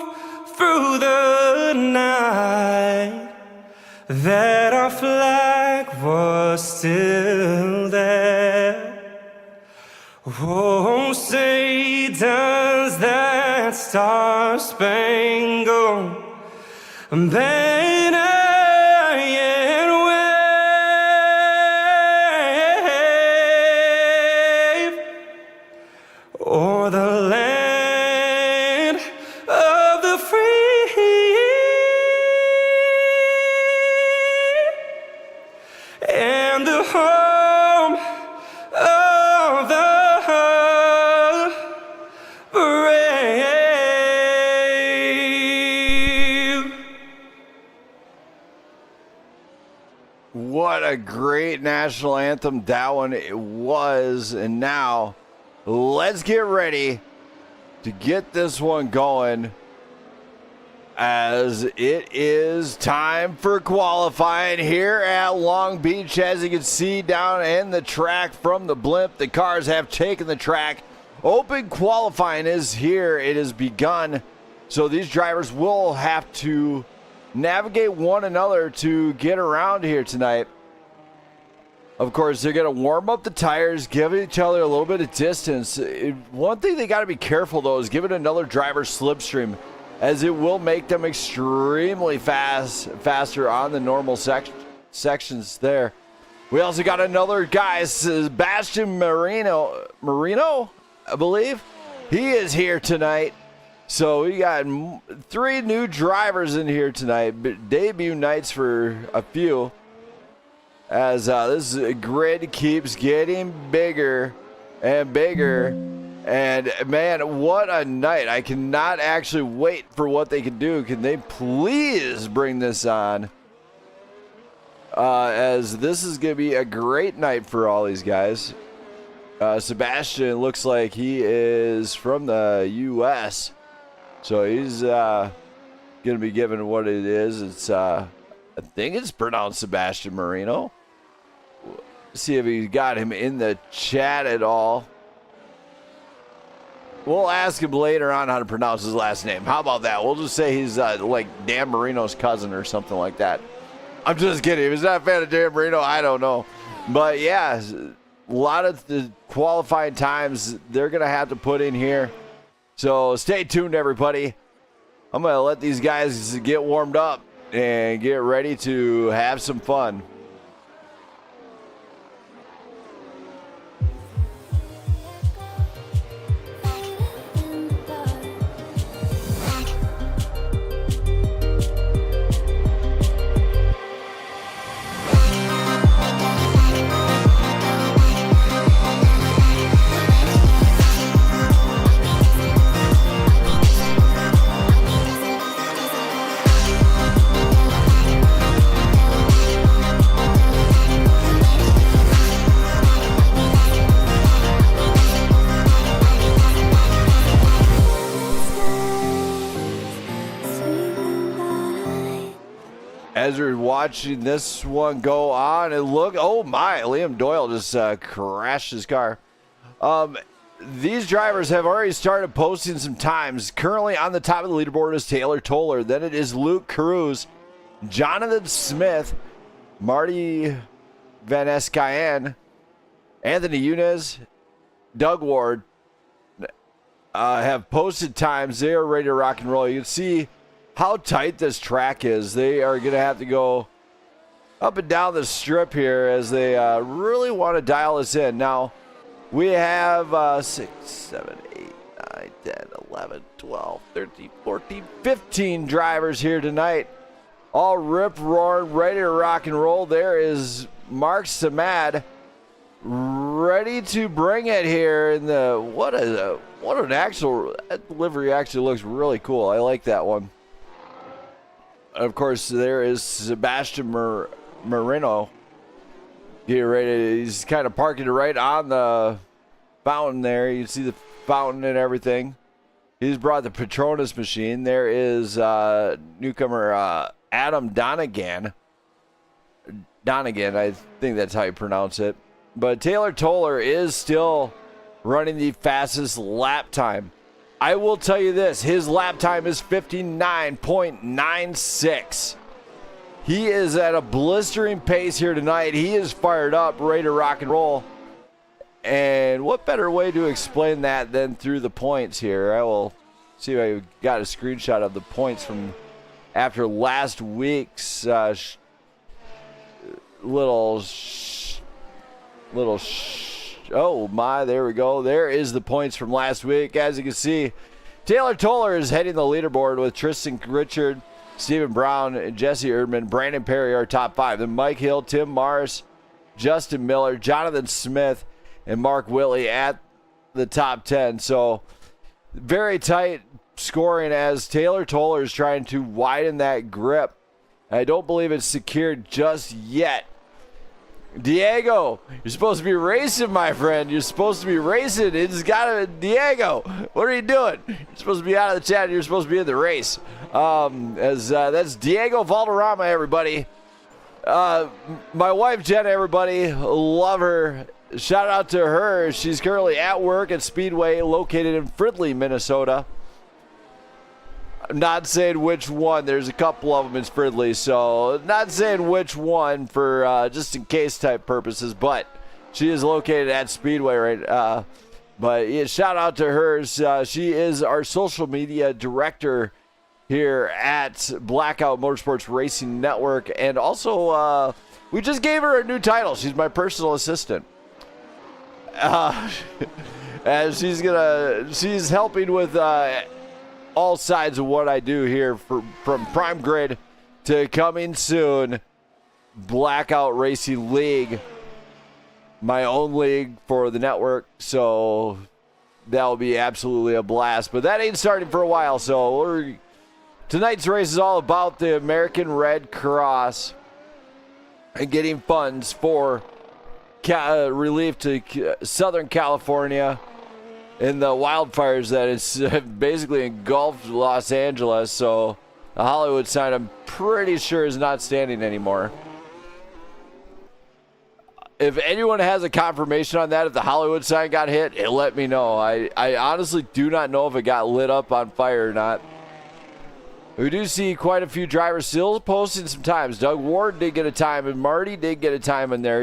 through the night that our flag was still there. Oh, say, does that star-spangled banner yet wave o'er the land of the free and the home of the brave? What a great national anthem that one it was. And now let's get ready to get this one going, as it is time for qualifying here at Long Beach. As you can see down in the track from the blimp, the cars have taken the track. Open qualifying is here. It has begun. So these drivers will have to navigate one another to get around here tonight. Of course, they're going to warm up the tires, give each other a little bit of distance. One thing they got to be careful, though, is giving another driver slipstream, as it will make them extremely faster on the normal sections there. We also got another guy, Sebastian Marino, I believe. He is here tonight. So we got 3 new drivers in here tonight, debut nights for a few, as this grid keeps getting bigger and bigger. And man, what a night. I cannot actually wait for what they can do. Can they please bring this on? as this is going to be a great night for all these guys. Sebastian looks like he is from the U.S., so he's going to be given what it is. It's I think it's pronounced Sebastian Marino. See if he got him in the chat at all. We'll ask him later on how to pronounce his last name. How about that? We'll just say he's like Dan Marino's cousin or something like that. I'm just kidding. If he's not a fan of Dan Marino, I don't know. But yeah, a lot of the qualifying times they're going to have to put in here. So stay tuned, everybody. I'm going to let these guys get warmed up and get ready to have some fun. As we're watching this one go on, and look, oh my, Liam Doyle just crashed his car. These drivers have already started posting some times. Currently on the top of the leaderboard is Taylor Toller. Then it is Luke Cruz, Jonathan Smith, Marty Van Escayen, Anthony Yunez, Doug Ward have posted times. They are ready to rock and roll. You can see how tight this track is. They are going to have to go up and down the strip here as they really want to dial us in. Now, we have 6, 7, 8, 9, 10, 11, 12, 13, 14, 15 drivers here tonight. All rip-roaring, ready to rock and roll. There is Mark Samad ready to bring it here. In the what an actual, that delivery actually looks really cool. I like that one. Of course, there is Sebastian Marino. Get ready. He's kind of parking right on the fountain there. You can see the fountain and everything. He's brought the Petronas machine. There is newcomer Adam Donegan. Donegan, I think that's how you pronounce it. But Taylor Toller is still running the fastest lap time. I will tell you this, his lap time is 59.96. He is at a blistering pace here tonight. He is fired up, ready to rock and roll. And what better way to explain that than through the points here? I will see if I got a screenshot of the points from after last week's oh my, there we go. There is the points from last week. As you can see, Taylor Toller is heading the leaderboard with Tristan Richard, Stephen Brown, and Jesse Erdman. Brandon Perry are top 5. Then Mike Hill, Tim Morris, Justin Miller, Jonathan Smith, and Mark Whitley at the top 10. So very tight scoring as Taylor Toller is trying to widen that grip. I don't believe it's secured just yet. Diego, you're supposed to be racing, my friend. You're supposed to be racing. It's got Diego, what are you doing? You're supposed to be out of the chat. You're supposed to be in the race. That's Diego Valderrama, everybody. My wife, Jenna, everybody. Love her. Shout out to her. She's currently at work at Speedway located in Fridley, Minnesota. I'm not saying which one. There's a couple of them in Fridley, so not saying which one for just in case type purposes, but she is located at Speedway right but yeah, shout out to her. She is our social media director here at Blackout Motorsports Racing Network, and also we just gave her a new title. She's my personal assistant. And she's helping with all sides of what I do here from Prime Grid to coming soon, Blackout Racing League, my own league for the network. So that'll be absolutely a blast. But that ain't starting for a while. So tonight's race is all about the American Red Cross. and getting funds for relief to Southern California in the wildfires that is basically engulfed Los Angeles. So the Hollywood sign, I'm pretty sure, is not standing anymore. If anyone has a confirmation on that, if the Hollywood sign got hit, let me know. I honestly do not know if it got lit up on fire or not. We do see quite a few drivers still posting some times. Doug Ward did get a time, and Marty did get a time in there.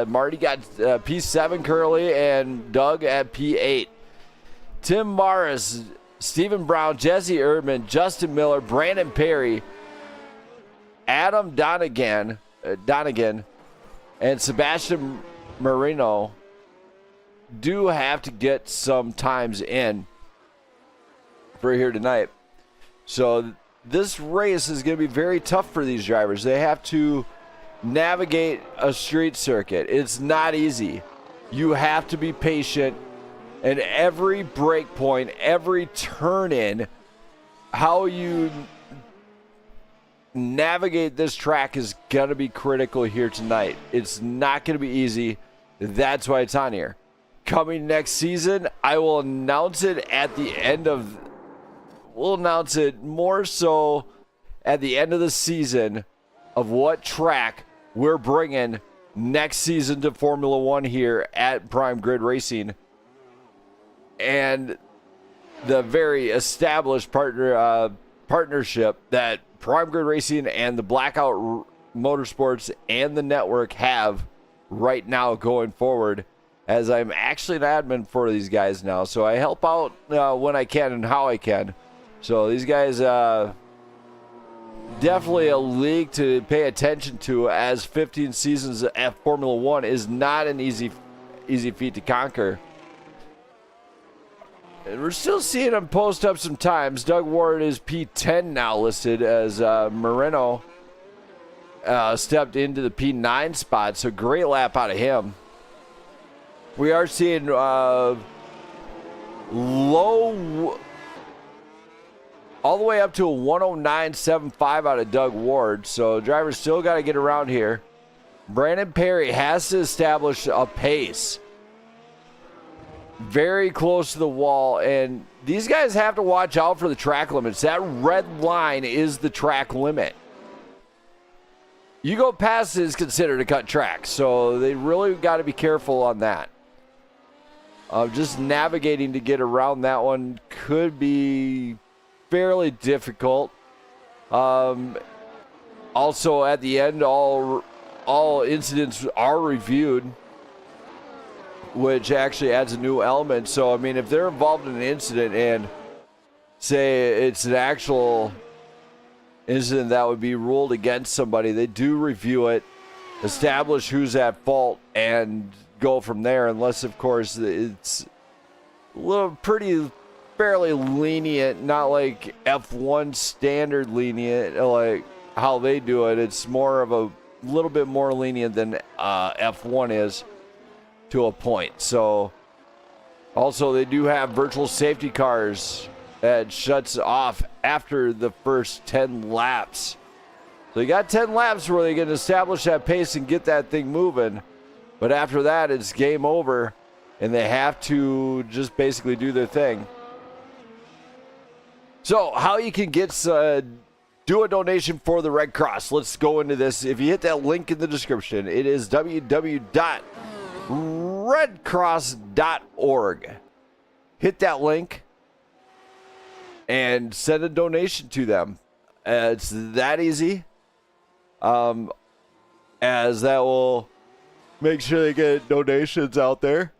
Marty got P7 currently, and Doug at P8. Tim Morris, Stephen Brown, Jesse Erdman, Justin Miller, Brandon Perry, Adam Donegan, and Sebastian Marino do have to get some times in for here tonight. So this race is going to be very tough for these drivers. They have to navigate a street circuit. It's not easy. You have to be patient. And every break point, every turn in, how you navigate this track is going to be critical here tonight. It's not going to be easy. That's why it's on here. Coming next season, I will announce it at the end of... We'll announce it more so at the end of the season of what track we're bringing next season to Formula One here at Prime Grid Racing. And the very established partnership that Prime Grid Racing and the Blackout Motorsports and the network have right now going forward, as I'm actually an admin for these guys now. So I help out when I can and how I can. So these guys, definitely a league to pay attention to, as 15 seasons at Formula One is not an easy feat to conquer. And we're still seeing him post up some times. Doug Ward is P10 now listed, as Moreno stepped into the P9 spot. So great lap out of him. We are seeing low, all the way up to a 109.75 out of Doug Ward. So drivers still got to get around here. Brandon Perry has to establish a pace. Very close to the wall, and these guys have to watch out for the track limits. That red line is the track limit. You go past it is considered a cut track, so they really got to be careful on that. Just navigating to get around that one could be fairly difficult. Also, at the end, all incidents are reviewed, which actually adds a new element. So, I mean, if they're involved in an incident and say it's an actual incident that would be ruled against somebody, they do review it, establish who's at fault, and go from there, unless, of course, it's a little fairly lenient, not like F1 standard lenient, like how they do it. It's more of a little bit more lenient than F1 is, to a point. So also they do have virtual safety cars that shuts off after the first 10 laps. So you got 10 laps where they can establish that pace and get that thing moving, but after that it's game over and they have to just basically do their thing. So how you can get do a donation for the Red Cross, let's go into this. If you hit that link in the description, it is www.redcross.org. Hit that link and send a donation to them. It's that easy, as that will make sure they get donations out there.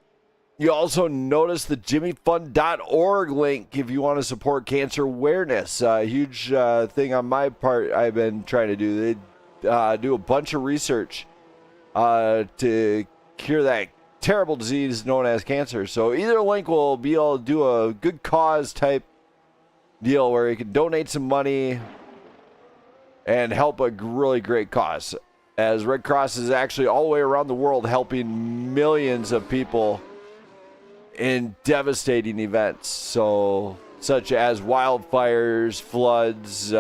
You also notice the jimmyfund.org link if you want to support cancer awareness. Huge thing on my part I've been trying to do. They do a bunch of research to cure that terrible disease known as cancer. So either link will be able to do a good cause type deal where you can donate some money and help a really great cause, as Red Cross is actually all the way around the world helping millions of people in devastating events, so such as wildfires, floods,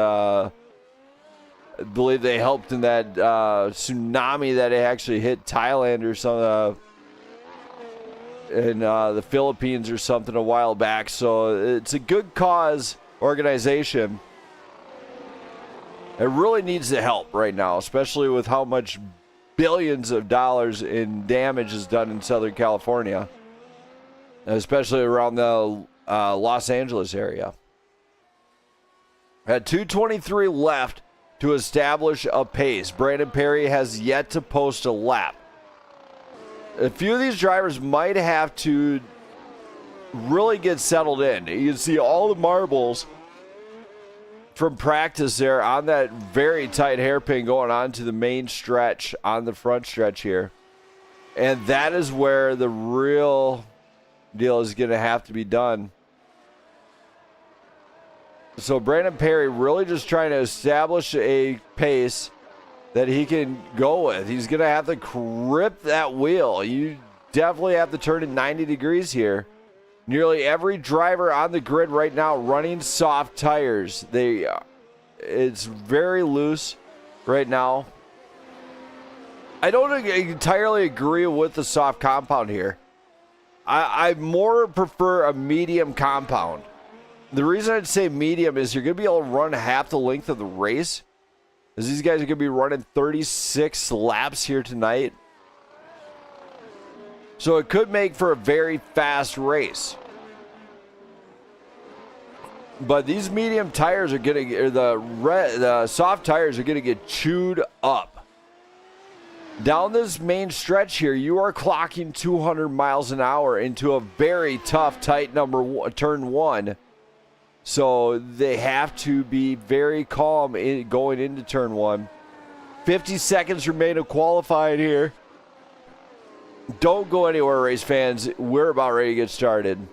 I believe they helped in that tsunami that actually hit Thailand or some in the Philippines or something a while back. So it's a good cause organization. It really needs the help right now, especially with how much billions of dollars in damage is done in Southern California, especially around the Los Angeles area. At 2:23 left to establish a pace. Brandon Perry has yet to post a lap. A few of these drivers might have to really get settled in. You can see all the marbles from practice there on that very tight hairpin going on to the main stretch on the front stretch here. And that is where the real deal is going to have to be done. So Brandon Perry really just trying to establish a pace that he can go with. He's going to have to grip that wheel. You definitely have to turn it 90 degrees here. Nearly every driver on the grid right now running soft tires. It's very loose right now. I don't entirely agree with the soft compound here. I more prefer a medium compound. The reason I'd say medium is you're going to be able to run half the length of the race. As these guys are going to be running 36 laps here tonight. So it could make for a very fast race. But these medium tires are going to, the soft tires are going to get chewed up. Down this main stretch here, you are clocking 200 miles an hour into a very tough, tight turn one. So they have to be very calm going into turn one. 50 seconds remain of qualifying here. Don't go anywhere, race fans. We're about ready to get started.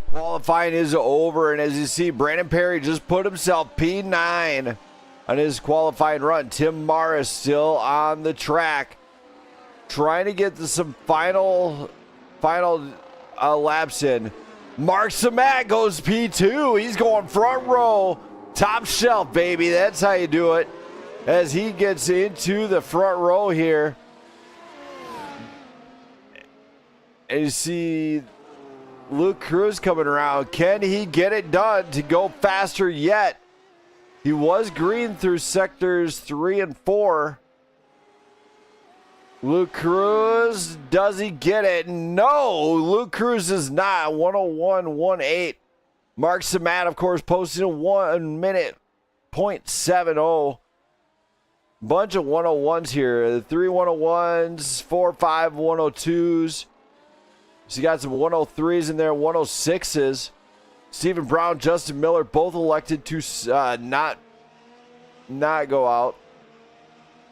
Qualifying is over, and as you see, Brandon Perry just put himself P9 on his qualifying run. Tim Morris still on the track, trying to get to some final laps in. Mark Samat goes P2. He's going front row, top shelf, baby. That's how you do it. As he gets into the front row here, and you see Luke Cruz coming around. Can he get it done to go faster yet? He was green through sectors 3 and 4. Luke Cruz, does he get it? No, Luke Cruz is not. 101.18. Mark Samat, of course, posting a 1 minute .70. Bunch of 101s here. 3 101s, 4 5 102s. So you got some 103s in there, 106s. Stephen Brown, Justin Miller, both elected to not go out.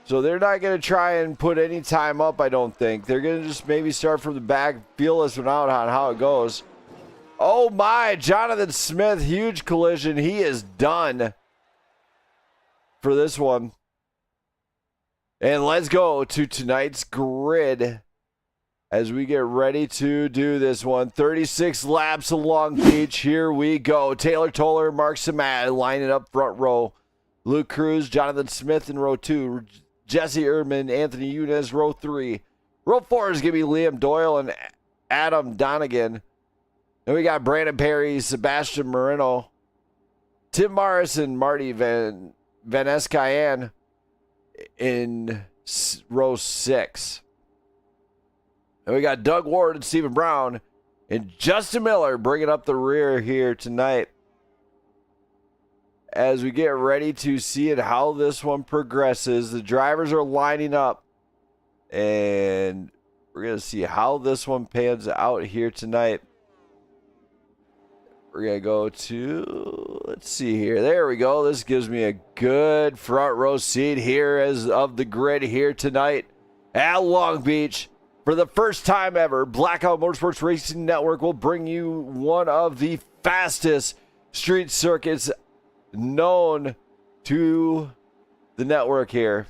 So they're not going to try and put any time up, I don't think. They're going to just maybe start from the back, feel this one out on how it goes. Oh my, Jonathan Smith, huge collision. He is done for this one. And let's go to tonight's grid as we get ready to do this one. 36 laps along Beach. Here we go. Taylor Toller, Mark Samat lining up front row. Luke Cruz, Jonathan Smith in row 2. Jesse Erdman, Anthony Younes, row 3. Row 4 is going to be Liam Doyle and Adam Donegan. And we got Brandon Perry, Sebastian Moreno, Tim Morris, and Marty Van Escayan in row 6. And we got Doug Ward and Stephen Brown and Justin Miller bringing up the rear here tonight as we get ready to see it, how this one progresses. The drivers are lining up, and we're going to see how this one pans out here tonight. We're going to go to, let's see here. There we go. This gives me a good front row seat here as of the grid here tonight at Long Beach. For the first time ever, Blackout Motorsports Racing Network will bring you one of the fastest street circuits known to the network here.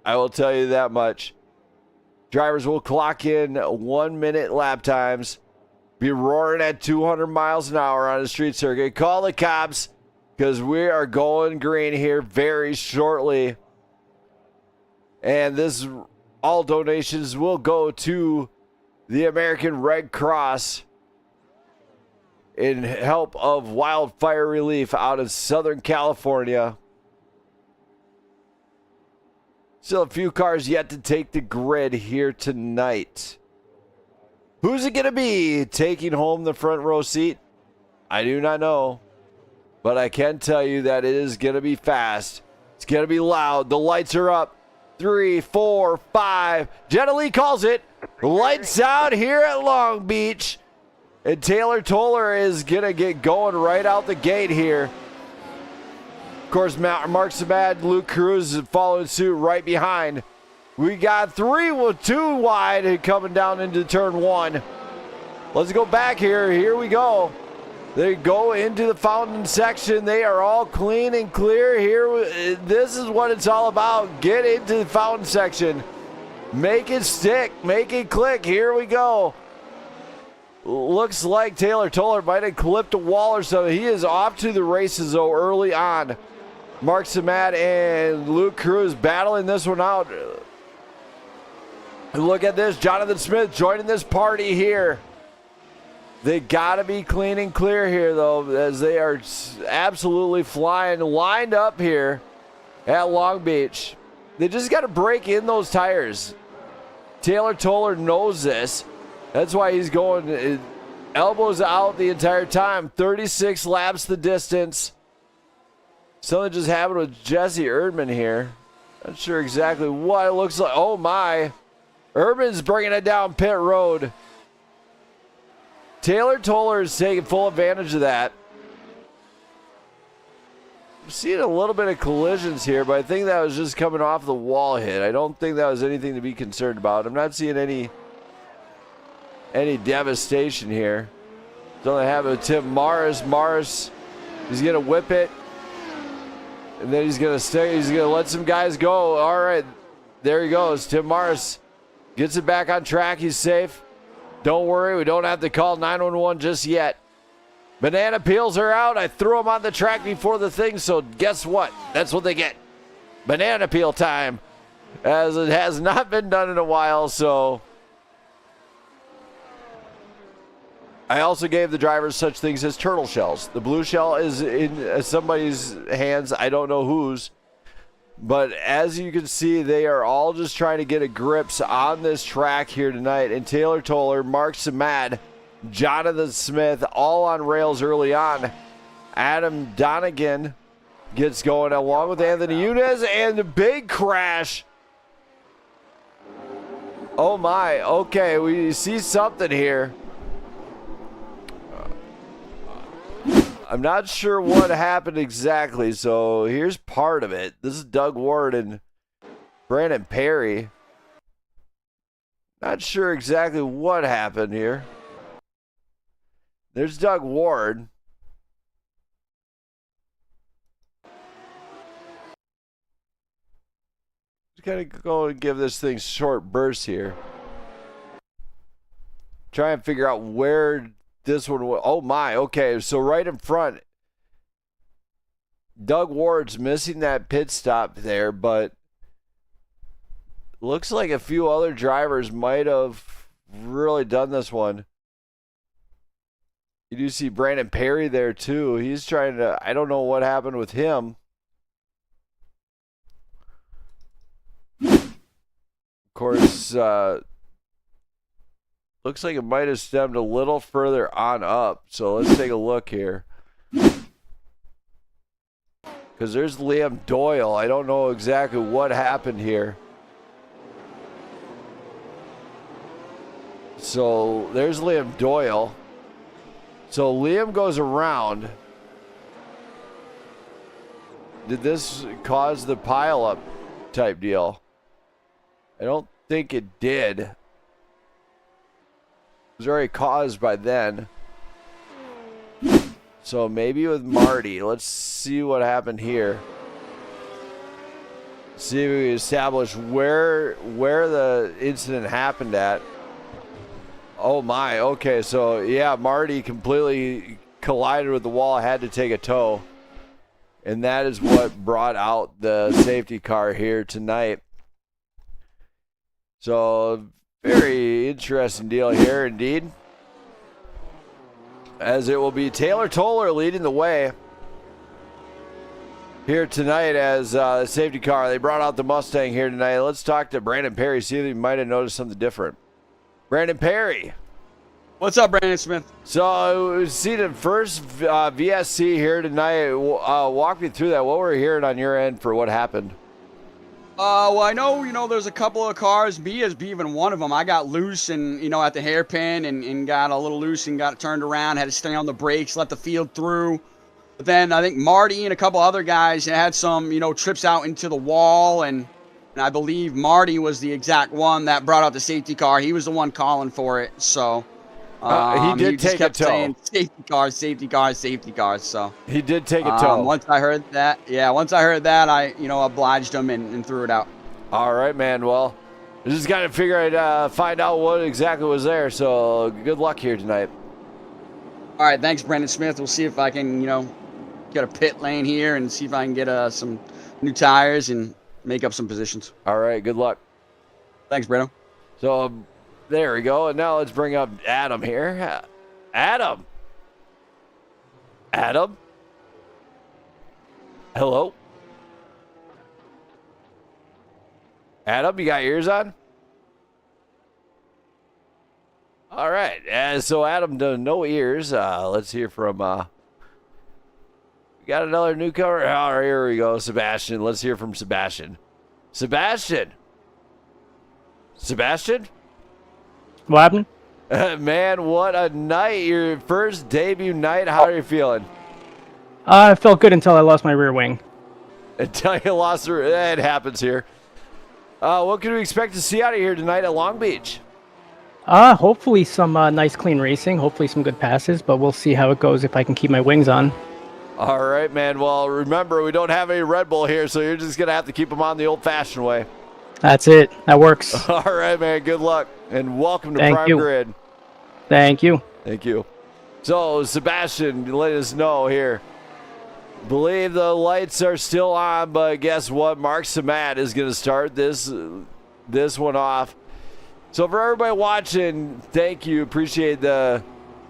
I will tell you that much. Drivers will clock in 1 minute lap times, be roaring at 200 miles an hour on the street circuit. Call the cops because we are going green here very shortly. And this, all donations will go to the American Red Cross in help of wildfire relief out of Southern California. Still a few cars yet to take the grid here tonight. Who's it going to be taking home the front row seat? I do not know. But I can tell you that it is going to be fast. It's going to be loud. The lights are up. 3, 4, 5. Jenna Lee calls it. Lights out here at Long Beach. And Taylor Toller is going to get going right out the gate here. Of course, Mark Sabad, Luke Cruz is following suit right behind. We got 3 with 2 wide and coming down into turn 1. Let's go back here. Here we go. They go into the fountain section. They are all clean and clear here. This is what it's all about. Get into the fountain section. Make it stick. Make it click. Here we go. Looks like Taylor Toller might have clipped a wall or something. He is off to the races, though, early on. Mark Samad and Luke Cruz battling this one out. Look at this. Jonathan Smith joining this party here. They got to be clean and clear here, though, as they are absolutely flying, lined up here at Long Beach. They just got to break in those tires. Taylor Toller knows this. That's why he's going elbows out the entire time. 36 laps the distance. Something just happened with Jesse Erdman here. Not sure exactly what it looks like. Oh, my. Erdman's bringing it down pit road. Taylor Toller is taking full advantage of that. I'm seeing a little bit of collisions here, but I think that was just coming off the wall hit. I don't think that was anything to be concerned about. I'm not seeing any devastation here. So they have with Tim Morris. Morris, he's going to whip it. And then he's going to stay. He's going to let some guys go. All right, there he goes. Tim Morris gets it back on track. He's safe. Don't worry, we don't have to call 911 just yet. Banana peels are out. I threw them on the track before the thing, so guess what? That's what they get. Banana peel time, as it has not been done in a while, so. I also gave the drivers such things as turtle shells. The blue shell is in somebody's hands. I don't know whose. But as you can see, they are all just trying to get a grips on this track here tonight. And Taylor Toller, Mark Samad, Jonathan Smith, all on rails early on. Adam Donegan gets going along with Anthony Yunez, and the big crash. Oh my, okay, we see something here. I'm not sure what happened exactly, so here's part of it. This is Doug Ward and Brandon Perry. Not sure exactly what happened here. There's Doug Ward. Just gotta go and give this thing short bursts here. Try and figure out where this one was. Oh my, okay, so right in front, Doug Ward's missing that pit stop there, but looks like a few other drivers might have really done this one. You do see Brandon Perry there too. He's trying to, I don't know what happened with him. Of course, looks like it might have stemmed a little further on up. So let's take a look here. Because there's Liam Doyle. I don't know exactly what happened here. So there's Liam Doyle. So Liam goes around. Did this cause the pile-up type deal? I don't think it did. It was already caused by then. So maybe with Marty. Let's see what happened here. See if we can establish where the incident happened at. Oh my, okay, so yeah, Marty completely collided with the wall, had to take a tow. And that is what brought out the safety car here tonight. So, very interesting deal here indeed. As it will be Taylor Toller leading the way here tonight as the safety car. They brought out the Mustang here tonight. Let's talk to Brandon Perry, see if he might have noticed something different. Brandon Perry. What's up, Brandon Smith? So, we see the first VSC here tonight. Walk me through that. What we're hearing on your end for what happened? Well, I know, there's a couple of cars, me as being one of them. I got loose and, at the hairpin and got a little loose and got turned around, had to stay on the brakes, let the field through. But then I think Marty and a couple other guys had some, trips out into the wall, and I believe Marty was the exact one that brought out the safety car. He was the one calling for it, so... he did take a tow. Saying, safety cars, safety cars, safety cars. So he did take a tow. Once I heard that, I obliged him and threw it out. All right, man. Well, we just got to find out what exactly was there. So good luck here tonight. All right, thanks, Brandon Smith. We'll see if I can, get a pit lane here and see if I can get some new tires and make up some positions. All right, good luck. Thanks, Breno. So. There we go. And now let's bring up Adam here. Adam. Adam. Hello. Adam, you got your ears on? All right. So Adam does no ears. Let's hear from. We got another newcomer. Oh, here we go. Sebastian. Let's hear from Sebastian. Sebastian. Sebastian? What happened? Man, what a night. Your first debut night. How are you feeling? I felt good until I lost my rear wing. Until you lost it happens here. What can we expect to see out of here tonight at Long Beach? Hopefully some nice clean racing. Hopefully some good passes, but we'll see how it goes if I can keep my wings on. All right, man. Well, remember, we don't have any Red Bull here, so you're just going to have to keep them on the old-fashioned way. That's it. That works. All right, man. Good luck. And welcome to Thank Prime you. Grid. Thank you. Thank you. So, Sebastian, let us know here. Believe the lights are still on, but guess what? Mark Samat is going to start this one off. So, for everybody watching, thank you. Appreciate the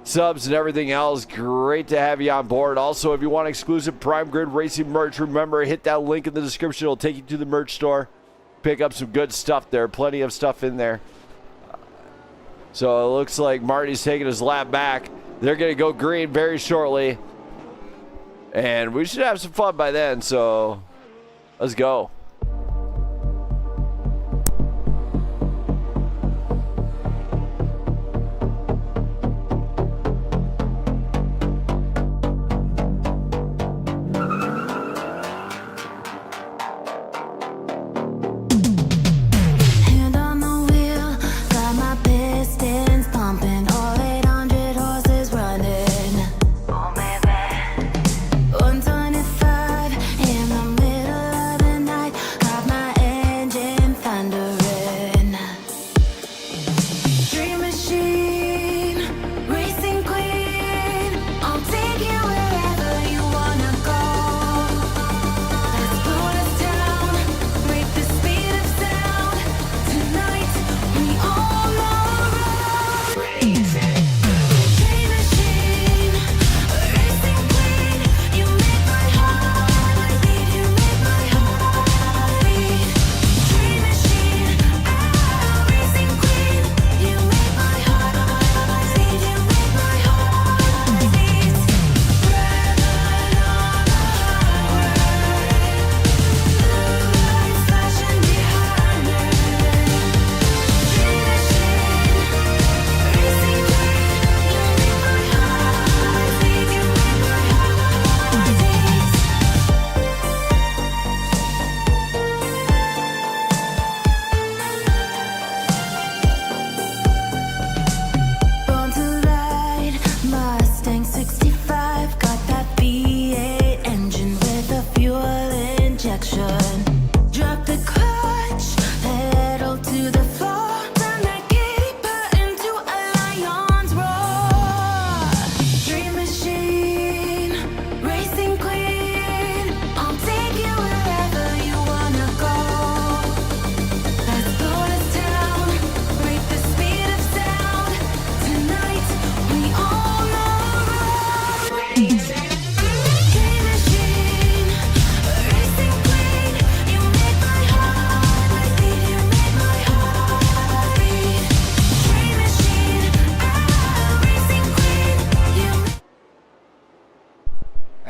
subs and everything else. Great to have you on board. Also, if you want exclusive Prime Grid Racing merch, remember, hit that link in the description. It'll take you to the merch store. Pick up some good stuff there. Plenty of stuff in there. So it looks like Marty's taking his lap back. They're going to go green very shortly. And we should have some fun by then. So let's go. Hand on the wheel, got my pistons pumping, all 800 horses running. Oh, baby. 125 in the middle of the night,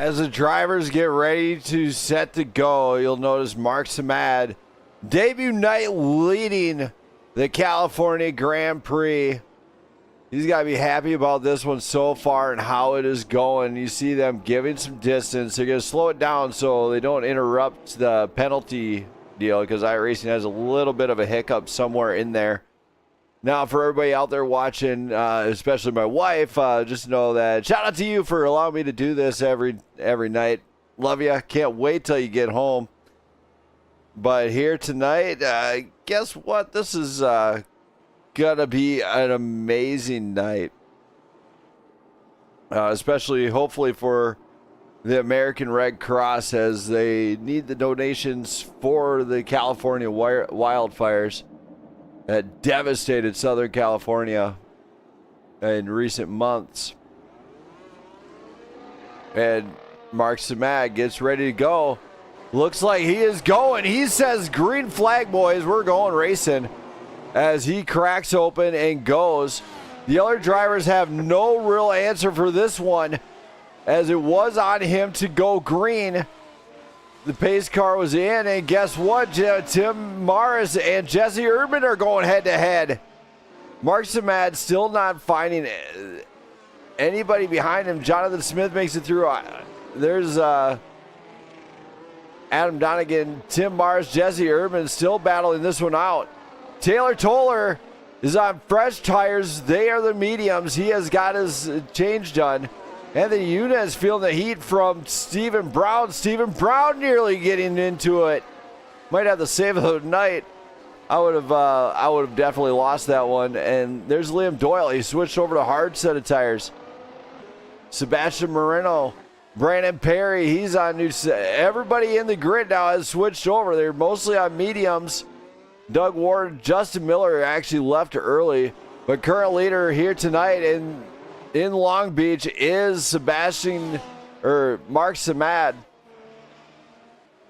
As the drivers get ready to set to go, you'll notice Mark Samad, debut night leading the California Grand Prix. He's got to be happy about this one so far and how it is going. You see them giving some distance. They're going to slow it down so they don't interrupt the penalty deal, because iRacing has a little bit of a hiccup somewhere in there. Now, for everybody out there watching, especially my wife, just know that shout out to you for allowing me to do this every night. Love you. Can't wait till you get home. But here tonight, guess what? This is gonna be an amazing night, especially hopefully for the American Red Cross, as they need the donations for the California wildfires that devastated Southern California in recent months. And Mark Samad gets ready to go. Looks like he is going. He says, green flag, boys, we're going racing, as he cracks open and goes. The other drivers have no real answer for this one, as it was on him to go green. The pace car was in, and guess what? Tim Morris and Jesse Erdman are going head-to-head. Mark Samad still not finding anybody behind him. Jonathan Smith makes it through. There's Adam Donegan, Tim Morris, Jesse Erdman still battling this one out. Taylor Toller is on fresh tires. They are the mediums. He has got his change done. Anthony Yunez feeling the heat from Stephen Brown. Stephen Brown nearly getting into it. Might have the save of the night. I would have definitely lost that one. And there's Liam Doyle. He switched over to hard set of tires. Sebastian Moreno, Brandon Perry, he's on new. Everybody in the grid now has switched over. They're mostly on mediums. Doug Ward, Justin Miller actually left early, but current leader here tonight in Long Beach is Mark Samad,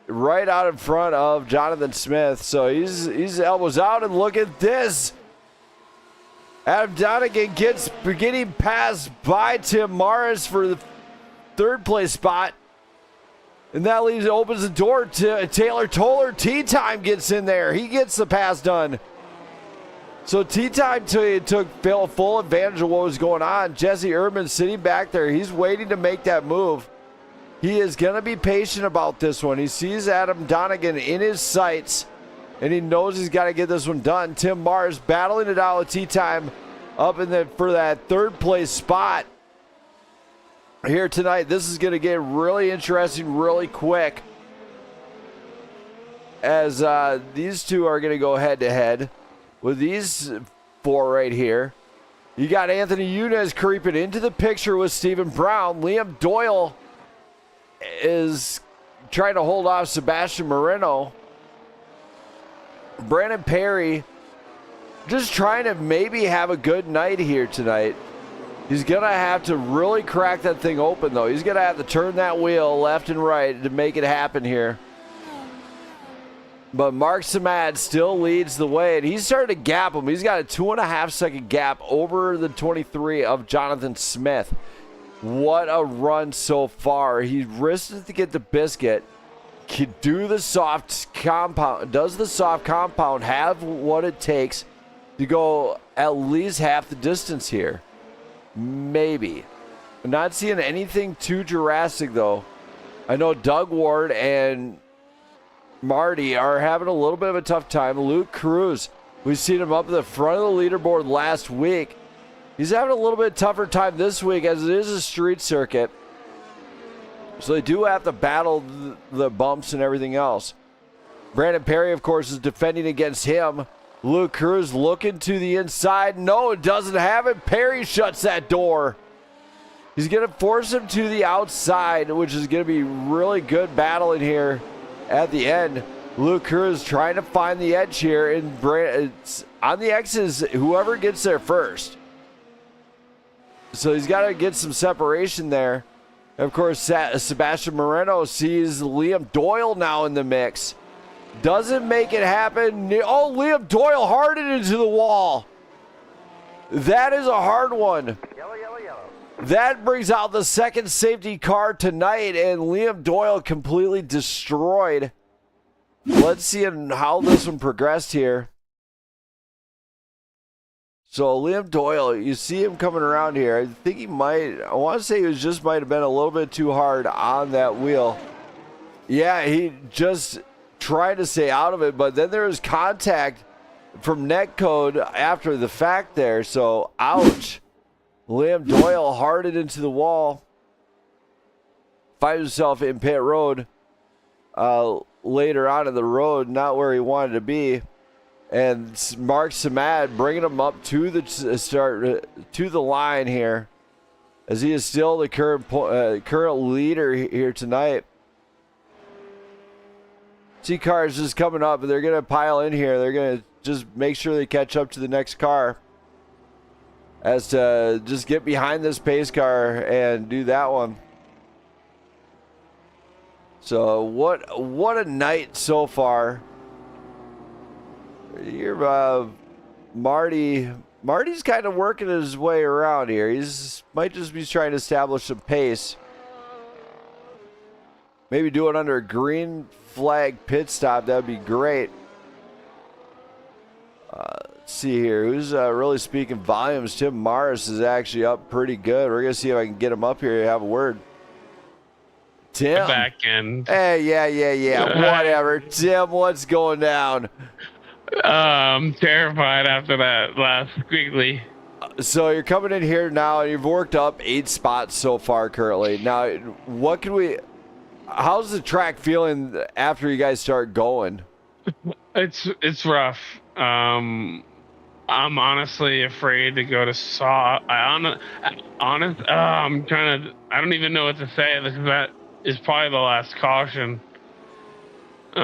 right out in front of Jonathan Smith. So he's elbows out, and look at this. Adam Donegan gets getting passed by Tim Morris for the third place spot. And that opens the door to Taylor Toller. T-Time gets in there. He gets the pass done. So T-Time took full advantage of what was going on. Jesse Erdman sitting back there. He's waiting to make that move. He is going to be patient about this one. He sees Adam Donegan in his sights, and he knows he's got to get this one done. Tim Mars battling it out with T-Time up for that third place spot. Here tonight, this is going to get really interesting really quick, as these two are going to go head-to-head with these four right here. You got Anthony Yunez creeping into the picture with Stephen Brown. Liam Doyle is trying to hold off Sebastian Moreno. Brandon Perry just trying to maybe have a good night here tonight. He's going to have to really crack that thing open, though. He's going to have to turn that wheel left and right to make it happen here. But Mark Samad still leads the way, and he's starting to gap him. He's got a 2.5-second gap over the 23 of Jonathan Smith. What a run so far. He risked it to get the biscuit. Does the soft compound have what it takes to go at least half the distance here? Maybe. I'm not seeing anything too drastic, though. I know Doug Ward and Marty are having a little bit of a tough time. Luke Cruz, we've seen him up at the front of the leaderboard last week. He's having a little bit tougher time this week, as it is a street circuit. So they do have to battle the bumps and everything else. Brandon Perry, of course, is defending against him. Luke Cruz looking to the inside. No, it doesn't have it. Perry shuts that door. He's going to force him to the outside, which is going to be really good battling here at the end. Luke Cruz trying to find the edge here, and it's on the X's, whoever gets there first. So he's got to get some separation there. Of course, Sebastian Moreno sees Liam Doyle now in the mix. Doesn't make it happen. Oh, Liam Doyle harded into the wall. That is a hard one. Yellow, yellow, yellow. That brings out the second safety car tonight, and Liam Doyle completely destroyed. Let's see how this one progressed here. So Liam Doyle, you see him coming around here. I think he might, I want to say he just might have been a little bit too hard on that wheel. Yeah, he just tried to stay out of it, but then there was contact from netcode after the fact there. So, ouch. Liam Doyle hearted into the wall. Finds himself in pit road later on in the road, not where he wanted to be. And Mark Samad bringing him up to the start, to the line here, as he is still the current leader here tonight. See cars just coming up, and they're going to pile in here. They're going to just make sure they catch up to the next car, as to just get behind this pace car and do that one. So what a night so far. You're Marty's kind of working his way around here. He's might just be trying to establish some pace. Maybe do it under a green flag pit stop. That'd be great. Let's see here. Who's really speaking volumes? Tim Morris is actually up pretty good. We're gonna see if I can get him up here to have a word. Tim. Back end. Hey, yeah. Whatever. Tim, what's going down? I'm terrified after that last squiggly. So you're coming in here now, and you've worked up 8 spots so far currently. Now, what can we? How's the track feeling after you guys start going? It's rough. I'm honestly afraid to go to Saw. I'm trying to. I don't even know what to say because that is probably the last caution. So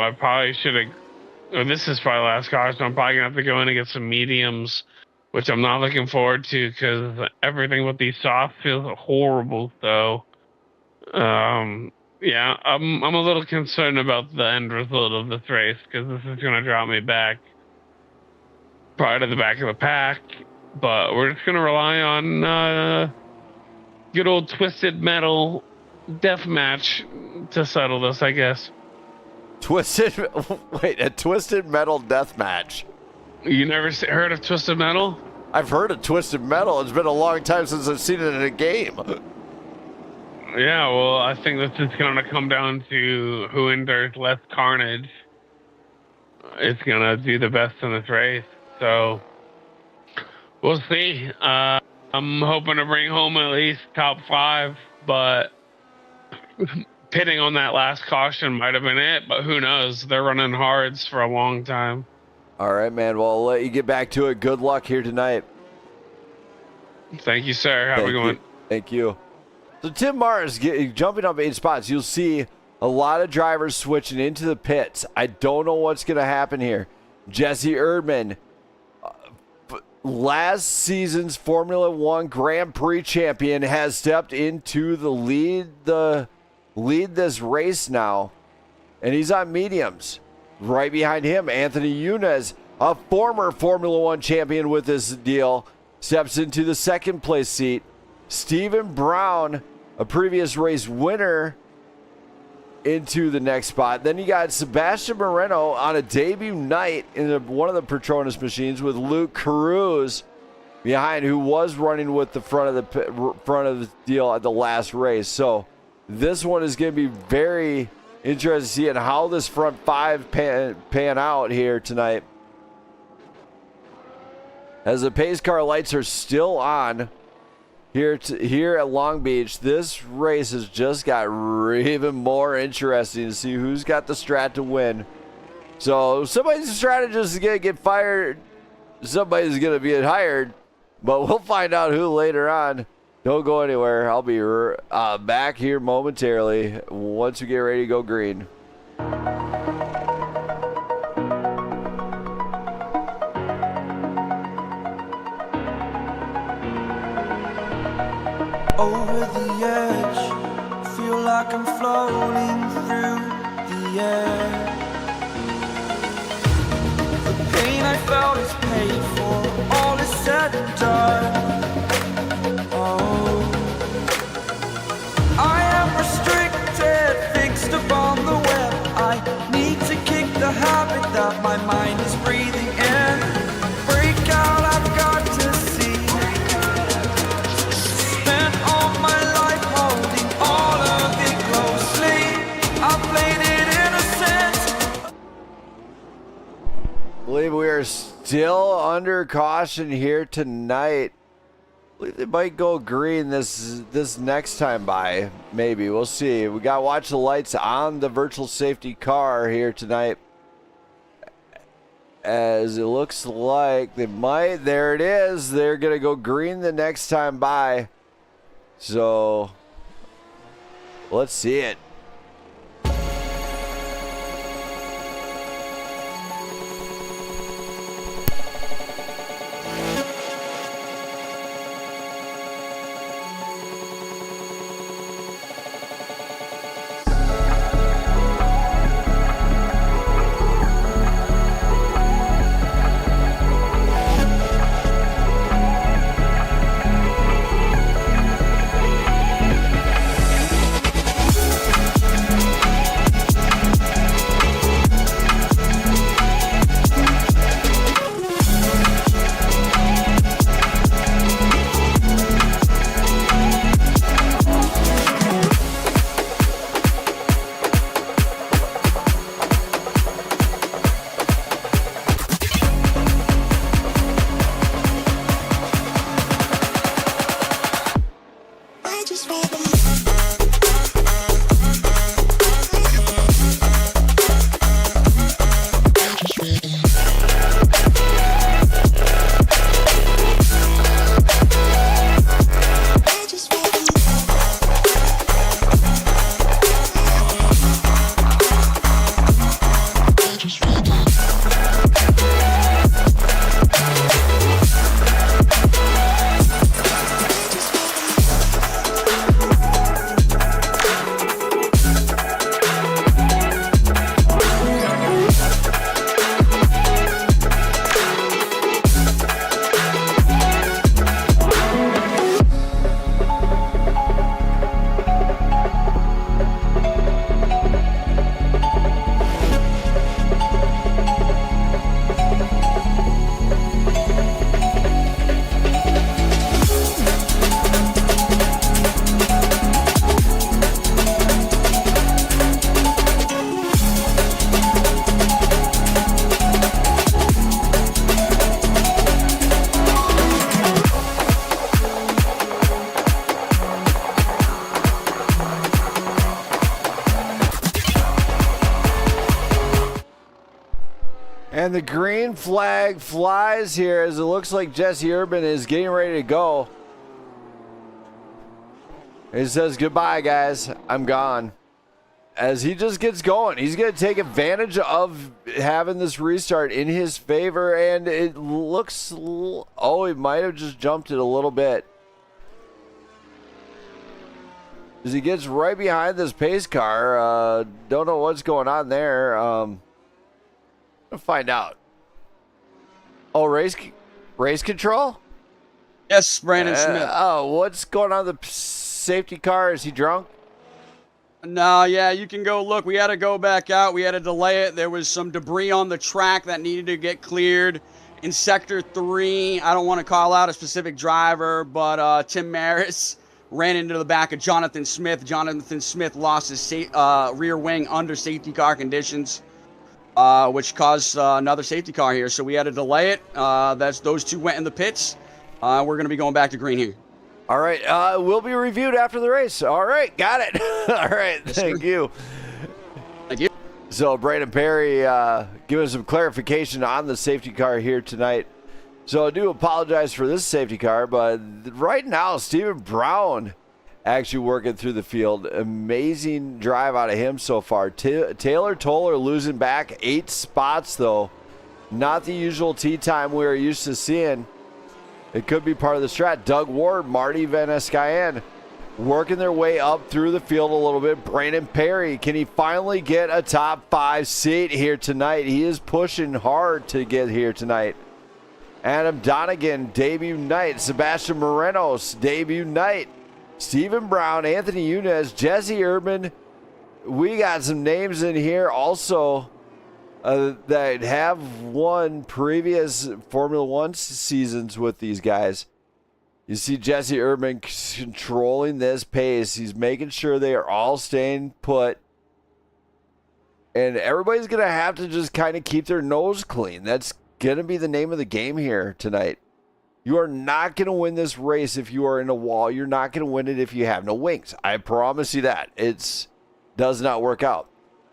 I probably should have. Or this is probably the last caution. I'm probably gonna have to go in and get some mediums, which I'm not looking forward to because everything with these softs feels horrible. So, yeah, I'm a little concerned about the end result of this race because this is gonna drop me back, probably to the back of the pack. But we're just gonna rely on good old Twisted Metal death match to settle this, I guess. A Twisted Metal death match. You never heard of Twisted Metal? I've heard of Twisted Metal. It's been a long time since I've seen it in a game. Yeah, well, I think this is going to come down to who endures less carnage. It's going to do the best in this race. So, we'll see. I'm hoping to bring home at least top 5, but pitting on that last caution might have been it, but who knows? They're running hards for a long time. All right, man. Well, I'll let you get back to it. Good luck here tonight. Thank you, sir. Have a good one. Thank you. So Tim Mars jumping up 8 spots. You'll see a lot of drivers switching into the pits. I don't know what's going to happen here. Jesse Erdman, last season's Formula One Grand Prix champion, has stepped into the lead this race now, and he's on mediums. Right behind him, Anthony Younes, a former Formula One champion with this deal, steps into the second place seat. Stephen Brown, a previous race winner, into the next spot. Then you got Sebastian Moreno on a debut night in one of the Petronas machines with Luke Cruz behind, who was running with the front of the deal at the last race. So this one is going to be very interesting to see how this front 5 pan out here tonight, as the pace car lights are still on here at Long Beach. This race has just got even more interesting to see who's got the strat to win. So somebody's strategist is going to get fired, somebody's going to be hired, but we'll find out who later on. Don't go anywhere. I'll be back here momentarily once we get ready to go green. Over the edge, feel like I'm floating through the air. The pain I felt is paid for, all is said and done. that my mind is breathing in. Break out, I've got to see. Spent all my life holding all of it closely. I played it innocent. I believe we are still under caution here tonight. I believe they might go green this next time by. Maybe. We'll see. We got to watch the lights on the virtual safety car here tonight. As it looks like they might. There it is. They're going to go green the next time by. So, let's see it. And the green flag flies here as it looks like Jesse Urban is getting ready to go. He says, goodbye, guys. I'm gone. As he just gets going, he's going to take advantage of having this restart in his favor. And it looks, oh, he might have just jumped it a little bit. As he gets right behind this pace car. Don't know what's going on there. We'll find out. Oh, race control? Yes, Brandon Smith. Oh, what's going on with the safety car? Is he drunk? No, yeah, you can go look. We had to go back out. We had to delay it. There was some debris on the track that needed to get cleared. In Sector 3, I don't want to call out a specific driver, but Tim Maris ran into the back of Jonathan Smith. Jonathan Smith lost his rear wing under safety car conditions. Which caused another safety car here, so we had to delay it. Those two went in the pits. We're going to be going back to green here. All right, we'll be reviewed after the race. All right, got it. All right, thank you. Thank you. So Brandon Perry giving some clarification on the safety car here tonight. So I do apologize for this safety car, but right now Stephen Brown actually working through the field. Amazing drive out of him so far. Taylor Toller losing back 8 spots, though. Not the usual tee time we are used to seeing. It could be part of the strat. Doug Ward, Marty Van Escayan working their way up through the field a little bit. Brandon Perry, can he finally get a top 5 seat here tonight? He is pushing hard to get here tonight. Adam Donegan, debut night. Sebastian Morenos, debut night. Stephen Brown, Anthony Younes, Jesse Urban. We got some names in here also that have won previous Formula One seasons with these guys. You see Jesse Erdman controlling this pace. He's making sure they are all staying put. And everybody's going to have to just kind of keep their nose clean. That's going to be the name of the game here tonight. You are not going to win this race if you are in a wall. You're not going to win it if you have no wings. I promise you that. It does not work out.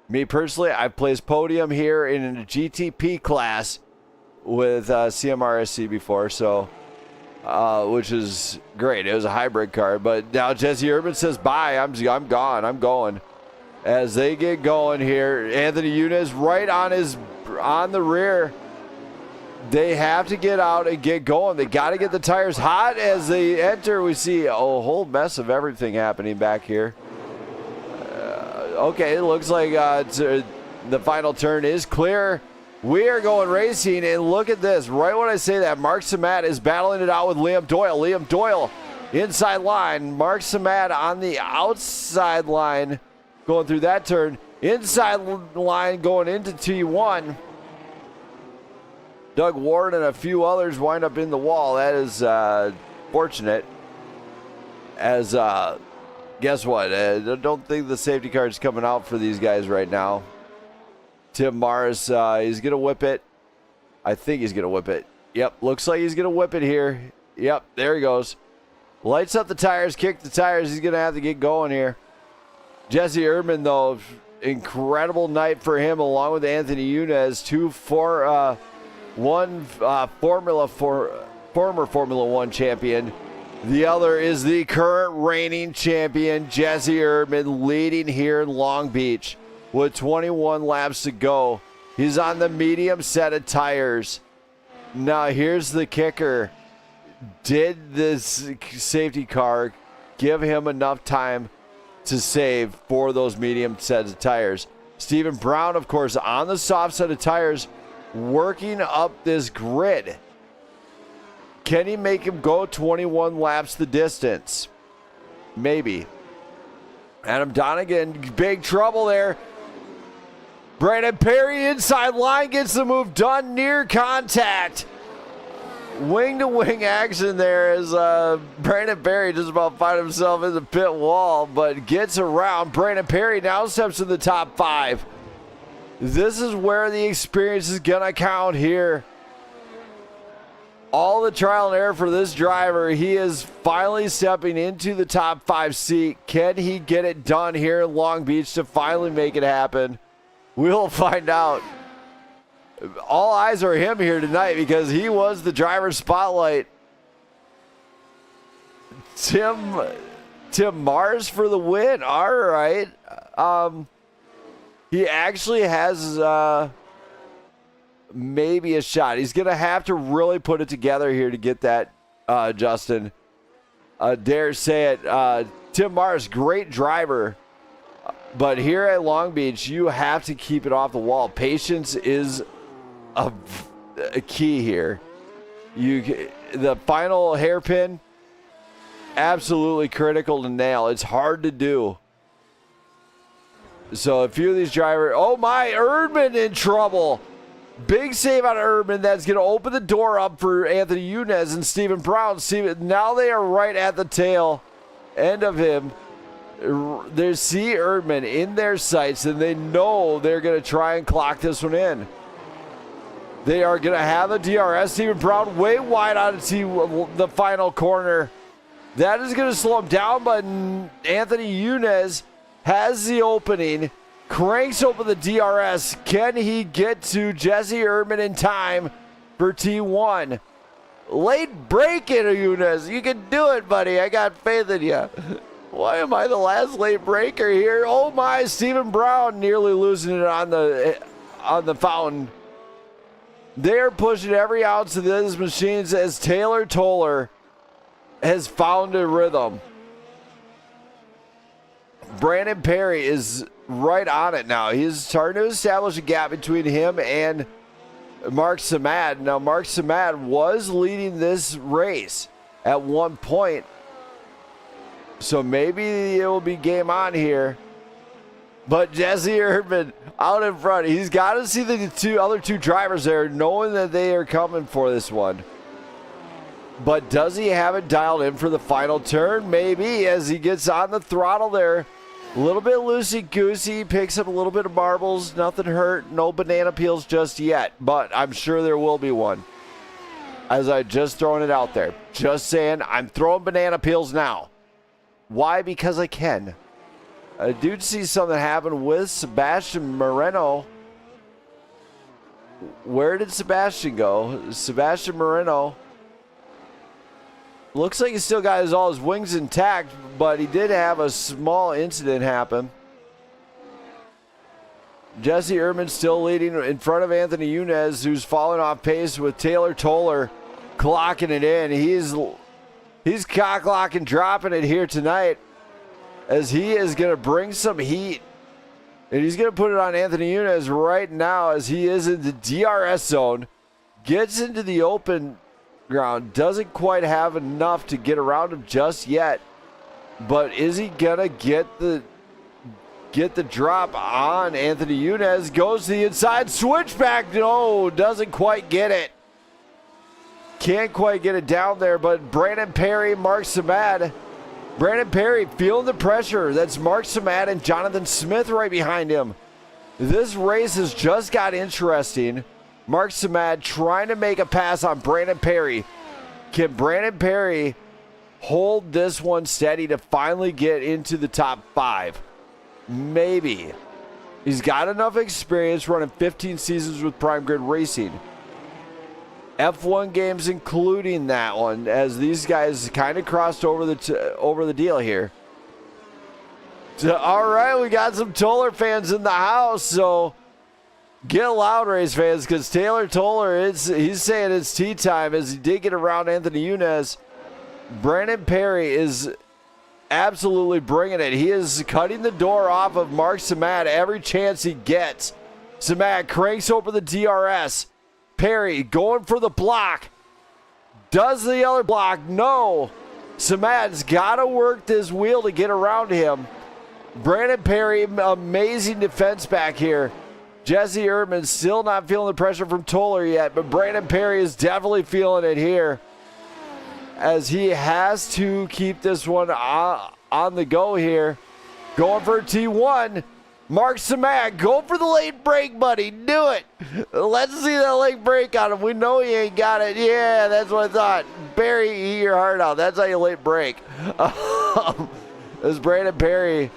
Me personally, I placed podium here in a GTP class with CMRSC before, so which is great. It was a hybrid car, but now Jesse Erdman says bye. I'm gone. I'm going. As they get going here, Anthony Younes right on the rear. They have to get out and get going. They got to get the tires hot as they enter. We see a whole mess of everything happening back here. Okay, it looks like the final turn is clear. We are going racing, and look at this. Right when I say that, Mark Samat is battling it out with Liam Doyle. Liam Doyle inside line. Mark Samat on the outside line going through that turn. Inside line going into T1. Doug Ward and a few others wind up in the wall. That is fortunate. As guess what? I don't think the safety car is coming out for these guys right now. Tim Morris, he's going to whip it. I think he's going to whip it. Yep, looks like he's going to whip it here. Yep, there he goes. Lights up the tires, kick the tires. He's going to have to get going here. Jesse Erdman, though, incredible night for him along with Anthony Younes. One former Formula One champion. The other is the current reigning champion, Jesse Erdman, leading here in Long Beach with 21 laps to go. He's on the medium set of tires. Now, here's the kicker. Did this safety car give him enough time to save for those medium sets of tires? Stephen Brown, of course, on the soft set of tires, working up this grid. Can he make him go 21 laps the distance? Maybe. Adam Donegan, big trouble there. Brandon Perry inside line gets the move done, near contact. Wing-to-wing action there as Brandon Perry just about find himself in the pit wall, but gets around. Brandon Perry now steps in the top 5. This is where the experience is going to count here. All the trial and error for this driver. He is finally stepping into the top 5 seat. Can he get it done here in Long Beach to finally make it happen? We'll find out. All eyes are him here tonight because he was the driver's spotlight. Tim Mars for the win. All right. He actually has maybe a shot. He's going to have to really put it together here to get that, Justin. Dare say it. Tim Mars, great driver. But here at Long Beach, you have to keep it off the wall. Patience is a key here. The final hairpin, absolutely critical to nail. It's hard to do. So a few of these drivers, oh my, Erdman in trouble. Big save on Erdman. That's going to open the door up for Anthony Younes and Stephen Brown. Now they are right at the tail end of him. They see Erdman in their sights, and they know they're going to try and clock this one in. They are going to have the DRS. Stephen Brown way wide out to the final corner. That is going to slow him down, but Anthony Younes has the opening, cranks open the DRS. Can he get to Jesse Erdman in time for T1? Late break in, Younes. You can do it, buddy. I got faith in you. Why am I the last late breaker here? Oh my, Stephen Brown nearly losing it on the fountain. They're pushing every ounce of these machines as Taylor Toller has found a rhythm. Brandon Perry is right on it now. He's starting to establish a gap between him and Mark Samad. Now, Mark Samad was leading this race at one point. So maybe it will be game on here. But Jesse Erdman out in front. He's got to see the other two drivers there, knowing that they are coming for this one. But does he have it dialed in for the final turn? Maybe, as he gets on the throttle there. A little bit loosey-goosey, picks up a little bit of marbles. Nothing hurt, no banana peels just yet. But I'm sure there will be one. As I just throwing it out there. Just saying, I'm throwing banana peels now. Why? Because I can. I do see something happen with Sebastian Moreno. Where did Sebastian go? Sebastian Moreno. Looks like he still got all his wings intact, but he did have a small incident happen. Jesse Erdman still leading in front of Anthony Younes, who's falling off pace with Taylor Toller clocking it in. He's cock-locking, dropping it here tonight, as he is going to bring some heat. And he's going to put it on Anthony Younes right now as he is in the DRS zone. Gets into the open ground. Doesn't quite have enough to get around him just yet. But is he going to get the drop on Anthony Younes? Goes to the inside. Switchback. No, doesn't quite get it. Can't quite get it down there. But Brandon Perry, Mark Samad. Brandon Perry feeling the pressure. That's Mark Samad and Jonathan Smith right behind him. This race has just got interesting. Mark Samad trying to make a pass on Brandon Perry. Can Brandon Perry hold this one steady to finally get into the top 5? Maybe. He's got enough experience running 15 seasons with Prime Grid Racing. F1 games including that one, as these guys kind of crossed over the deal here. So, all right, we got some Toller fans in the house, so get loud, race fans, because Taylor Toller, he's saying it's tea time, as he did get around Anthony Younes. Brandon Perry is absolutely bringing it. He is cutting the door off of Mark Samad every chance he gets. Samad cranks over the DRS. Perry going for the block. Does the other block? No. Samad's got to work this wheel to get around him. Brandon Perry, amazing defense back here. Jesse Erdman still not feeling the pressure from Toller yet, but Brandon Perry is definitely feeling it here, as he has to keep this one on the go here. Going for a T1. Mark Samad, go for the late break, buddy. Do it. Let's see that late break on him. We know he ain't got it. Yeah, that's what I thought. Barry, eat your heart out. That's how you late break. As Brandon Perry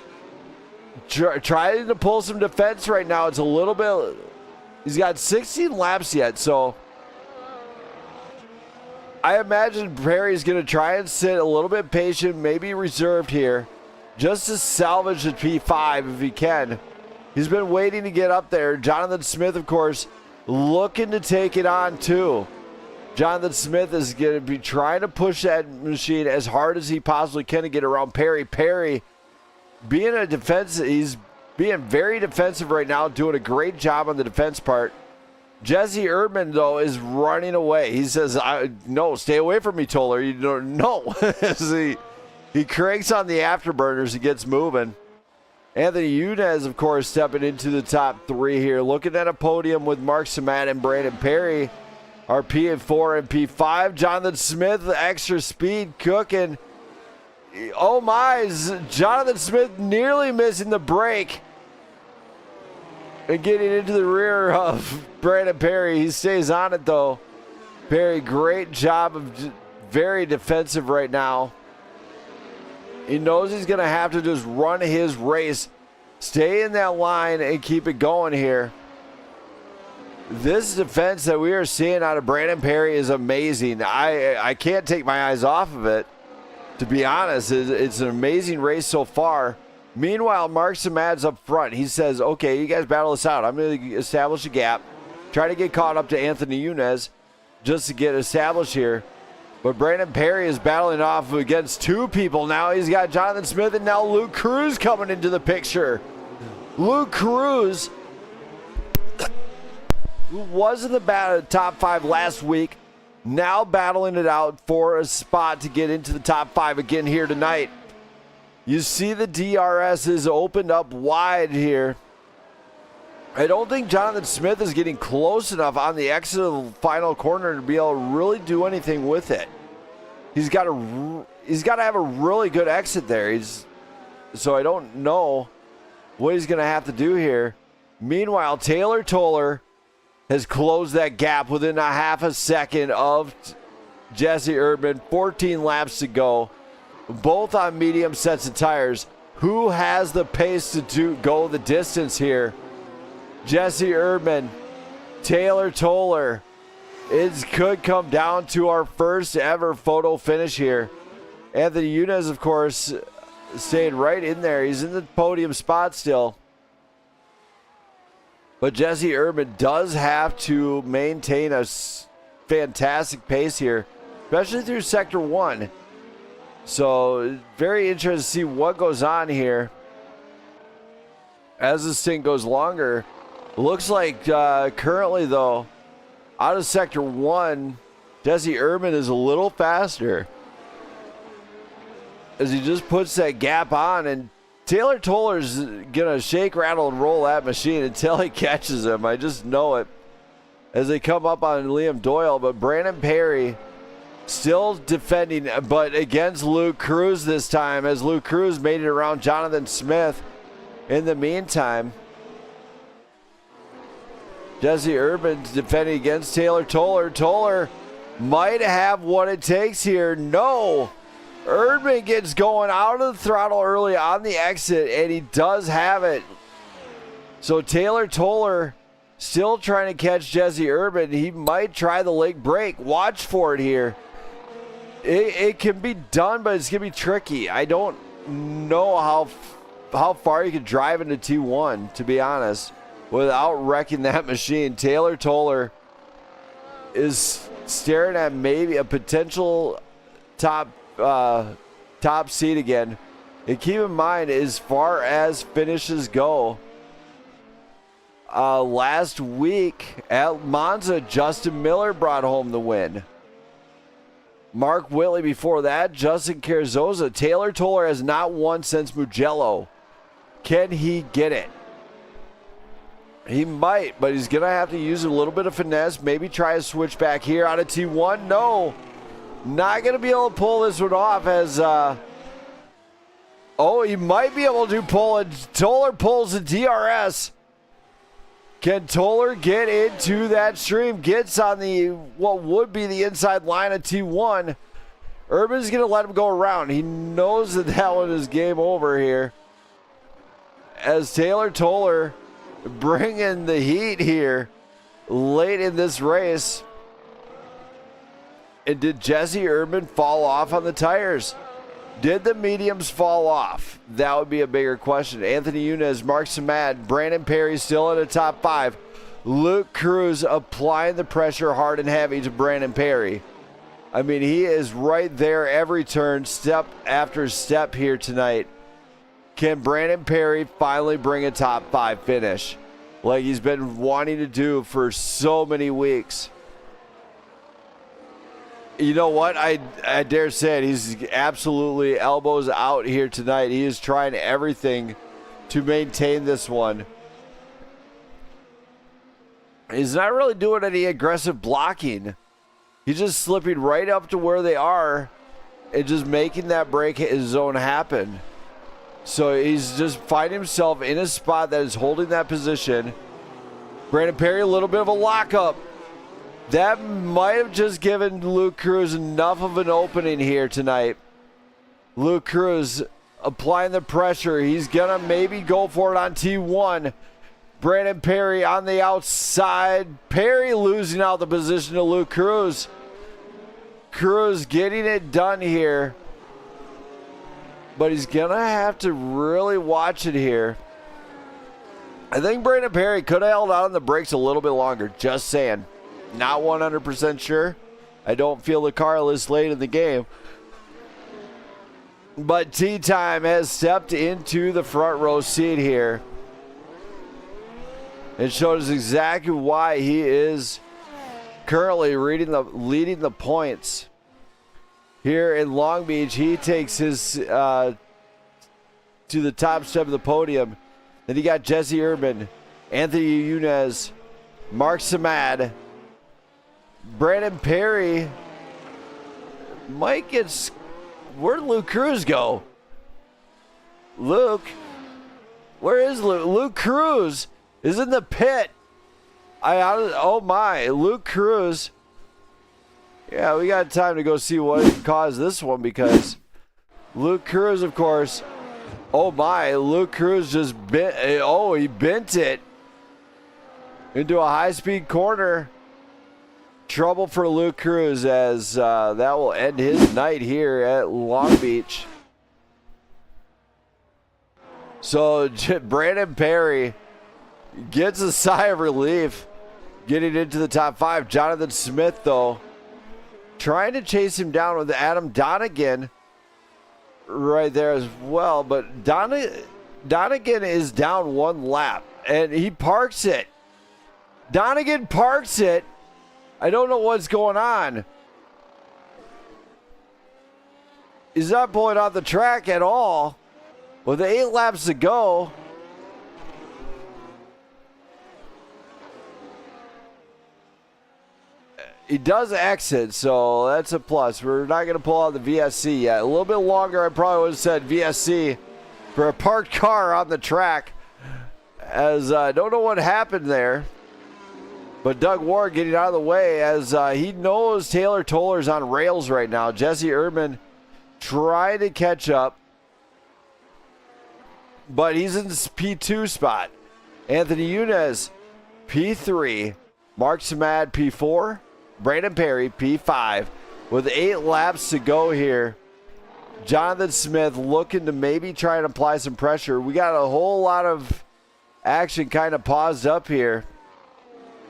trying to pull some defense right now. It's a little bit... He's got 16 laps yet, so... I imagine Perry's going to try and sit a little bit patient, maybe reserved here, just to salvage the P5 if he can. He's been waiting to get up there. Jonathan Smith, of course, looking to take it on too. Jonathan Smith is going to be trying to push that machine as hard as he possibly can to get around Perry. Perry, being a defense, he's being very defensive right now, doing a great job on the defense part. Jesse Erdman, though, is running away. He says, no, stay away from me, Toller. You don't know. He cranks on the afterburners. He gets moving. Anthony Younes, of course, stepping into the top 3 here. Looking at a podium with Mark Samad and Brandon Perry. Our P4 and P5. Jonathan Smith, extra speed, cooking. Oh my, Jonathan Smith nearly missing the break and getting into the rear of Brandon Perry. He stays on it, though. Perry, great job of very defensive right now. He knows he's going to have to just run his race, stay in that line, and keep it going here. This defense that we are seeing out of Brandon Perry is amazing. I can't take my eyes off of it, to be honest. It's an amazing race so far. Meanwhile, Mark Samad's up front. He says, okay, you guys battle this out. I'm going to establish a gap, try to get caught up to Anthony Younes just to get established here. But Brandon Perry is battling off against 2 people now. He's got Jonathan Smith and now Luke Cruz coming into the picture. Luke Cruz, who was in the top 5 last week, now battling it out for a spot to get into the top 5 again here tonight. You see the DRS is opened up wide here. I don't think Jonathan Smith is getting close enough on the exit of the final corner to be able to really do anything with it. He's got to have a really good exit there. So I don't know what he's going to have to do here. Meanwhile, Taylor Toller has closed that gap within a half a second of Jesse Erdman. 14 laps to go. Both on medium sets of tires. Who has the pace to go the distance here? Jesse Erdman, Taylor Toller. It could come down to our first ever photo finish here. Anthony Yunez, of course, stayed right in there. He's in the podium spot still. But Jesse Erdman does have to maintain a fantastic pace here, especially through Sector 1. So, very interested to see what goes on here as this thing goes longer. Looks like currently, though, out of Sector 1, Jesse Erdman is a little faster as he just puts that gap on, and Taylor Toller's going to shake, rattle, and roll that machine until he catches him. I just know it as they come up on Liam Doyle, but Brandon Perry still defending, but against Luke Cruz this time, as Luke Cruz made it around Jonathan Smith. In the meantime, Jesse Erdman's defending against Taylor Toller. Toller might have what it takes here. No! Erdman gets going out of the throttle early on the exit, and he does have it. So Taylor Toller still trying to catch Jesse Erdman. He might try the leg break. Watch for it here. It can be done, but it's going to be tricky. I don't know how far you can drive into T1, to be honest, without wrecking that machine. Taylor Toller is staring at maybe a potential top seed again. And keep in mind, as far as finishes go, last week at Monza, Justin Miller brought home the win. Mark Whitley before that, Justin Carzoza. Taylor Toller has not won since Mugello. Can he get it? He might, but he's going to have to use a little bit of finesse. Maybe try a switch back here out of T1. No. Not going to be able to pull this one off as... he might be able to pull it. Toller pulls the DRS. Can Toller get into that stream? Gets on the what would be the inside line of T1. Erdman's going to let him go around. He knows that one is game over here. As Taylor Toller bringing the heat here late in this race. And did Jesse Erdman fall off on the tires? Did the mediums fall off? That would be a bigger question. Anthony Yunez, Mark Samad, Brandon Perry still in the top 5. Luke Cruz applying the pressure hard and heavy to Brandon Perry. I mean, he is right there every turn, step after step here tonight. Can Brandon Perry finally bring a top 5 finish like he's been wanting to do for so many weeks? You know what? I dare say it. He's absolutely elbows out here tonight. He is trying everything to maintain this one. He's not really doing any aggressive blocking. He's just slipping right up to where they are and just making that break zone happen. So he's just finding himself in a spot that is holding that position. Brandon Perry, a little bit of a lockup. That might have just given Luke Cruz enough of an opening here tonight. Luke Cruz applying the pressure. He's going to maybe go for it on T1. Brandon Perry on the outside. Perry losing out the position to Luke Cruz. Cruz getting it done here. But he's going to have to really watch it here. I think Brandon Perry could have held on the brakes a little bit longer. Just saying. Not 100% sure. I don't feel the car this late in the game. But T-Time has stepped into the front row seat here. It shows exactly why he is currently leading the points. Here in Long Beach, he takes his to the top step of the podium. Then you got Jesse Urban, Anthony Yunez, Mark Samad, Brandon Perry. Mike gets. Where'd Luke Cruz go? Luke? Where is Luke? Luke Cruz is in the pit. Oh my, Luke Cruz. Yeah, we got time to go see what caused this one because Luke Cruz, of course. Oh my, Luke Cruz just bent. Oh, he bent it into a high-speed corner. Trouble for Luke Cruz as that will end his night here at Long Beach. So Brandon Perry gets a sigh of relief getting into the top 5. Jonathan Smith, though, trying to chase him down with Adam Donegan right there as well. But Donegan is down 1 lap, and he parks it. Donegan parks it. I don't know what's going on. He's not pulling out the track at all. With 8 laps to go. He does exit, so that's a plus. We're not going to pull out the VSC yet. A little bit longer, I probably would have said VSC for a parked car on the track. As I don't know what happened there. But Doug Ward getting out of the way as he knows Taylor Toller's on rails right now. Jesse Urban trying to catch up. But he's in this P2 spot. Anthony Yunez, P3. Mark Samad, P4. Brandon Perry, P5. With 8 laps to go here. Jonathan Smith looking to maybe try and apply some pressure. We got a whole lot of action kind of paused up here.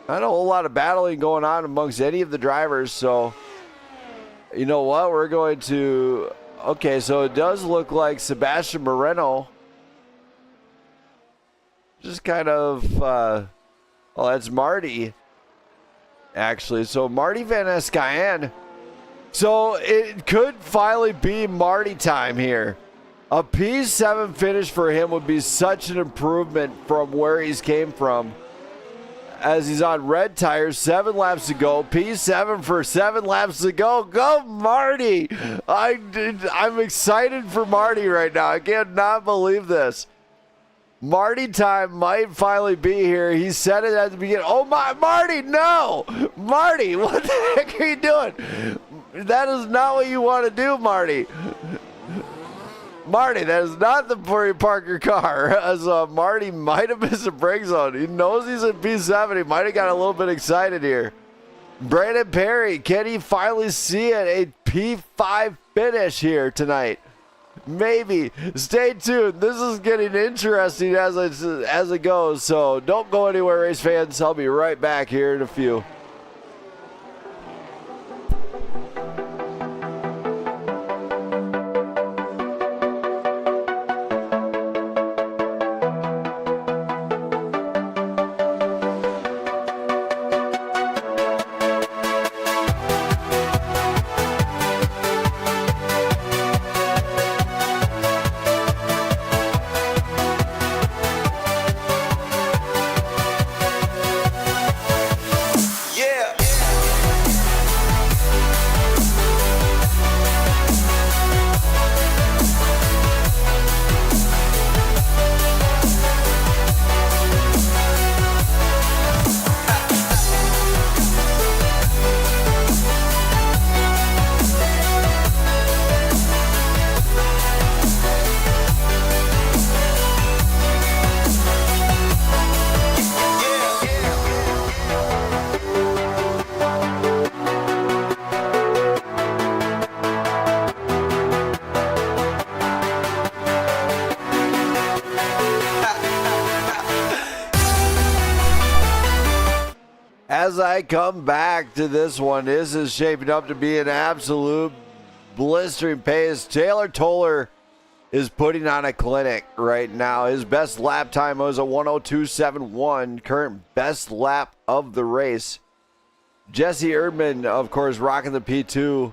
Not a whole lot of battling going on amongst any of the drivers, so you know what? We're going to... Okay, so it does look like Sebastian Moreno just kind of... oh, that's Marty, actually. So Marty Van Escayan. So it could finally be Marty time here. A P7 finish for him would be such an improvement from where he's came from. As he's on red tires, 7 laps to go. P7 for 7 laps to go. Go, Marty! I'm excited for Marty right now. I cannot believe this. Marty time might finally be here. He said it at the beginning. Oh my, Marty, no! Marty, what the heck are you doing? That is not what you want to do, Marty. Marty, that is not the where you park your car. As Marty might have missed a brake zone. He knows he's in P7. He might have got a little bit excited here. Brandon Perry, can he finally see it? A P5 finish here tonight. Maybe. Stay tuned. This is getting interesting as it goes. So don't go anywhere, race fans. I'll be right back here in a few. As I come back to this one, this is shaping up to be an absolute blistering pace. Taylor Toller is putting on a clinic right now. His best lap time was a 102.71, current best lap of the race. Jesse Erdman, of course, rocking the P2.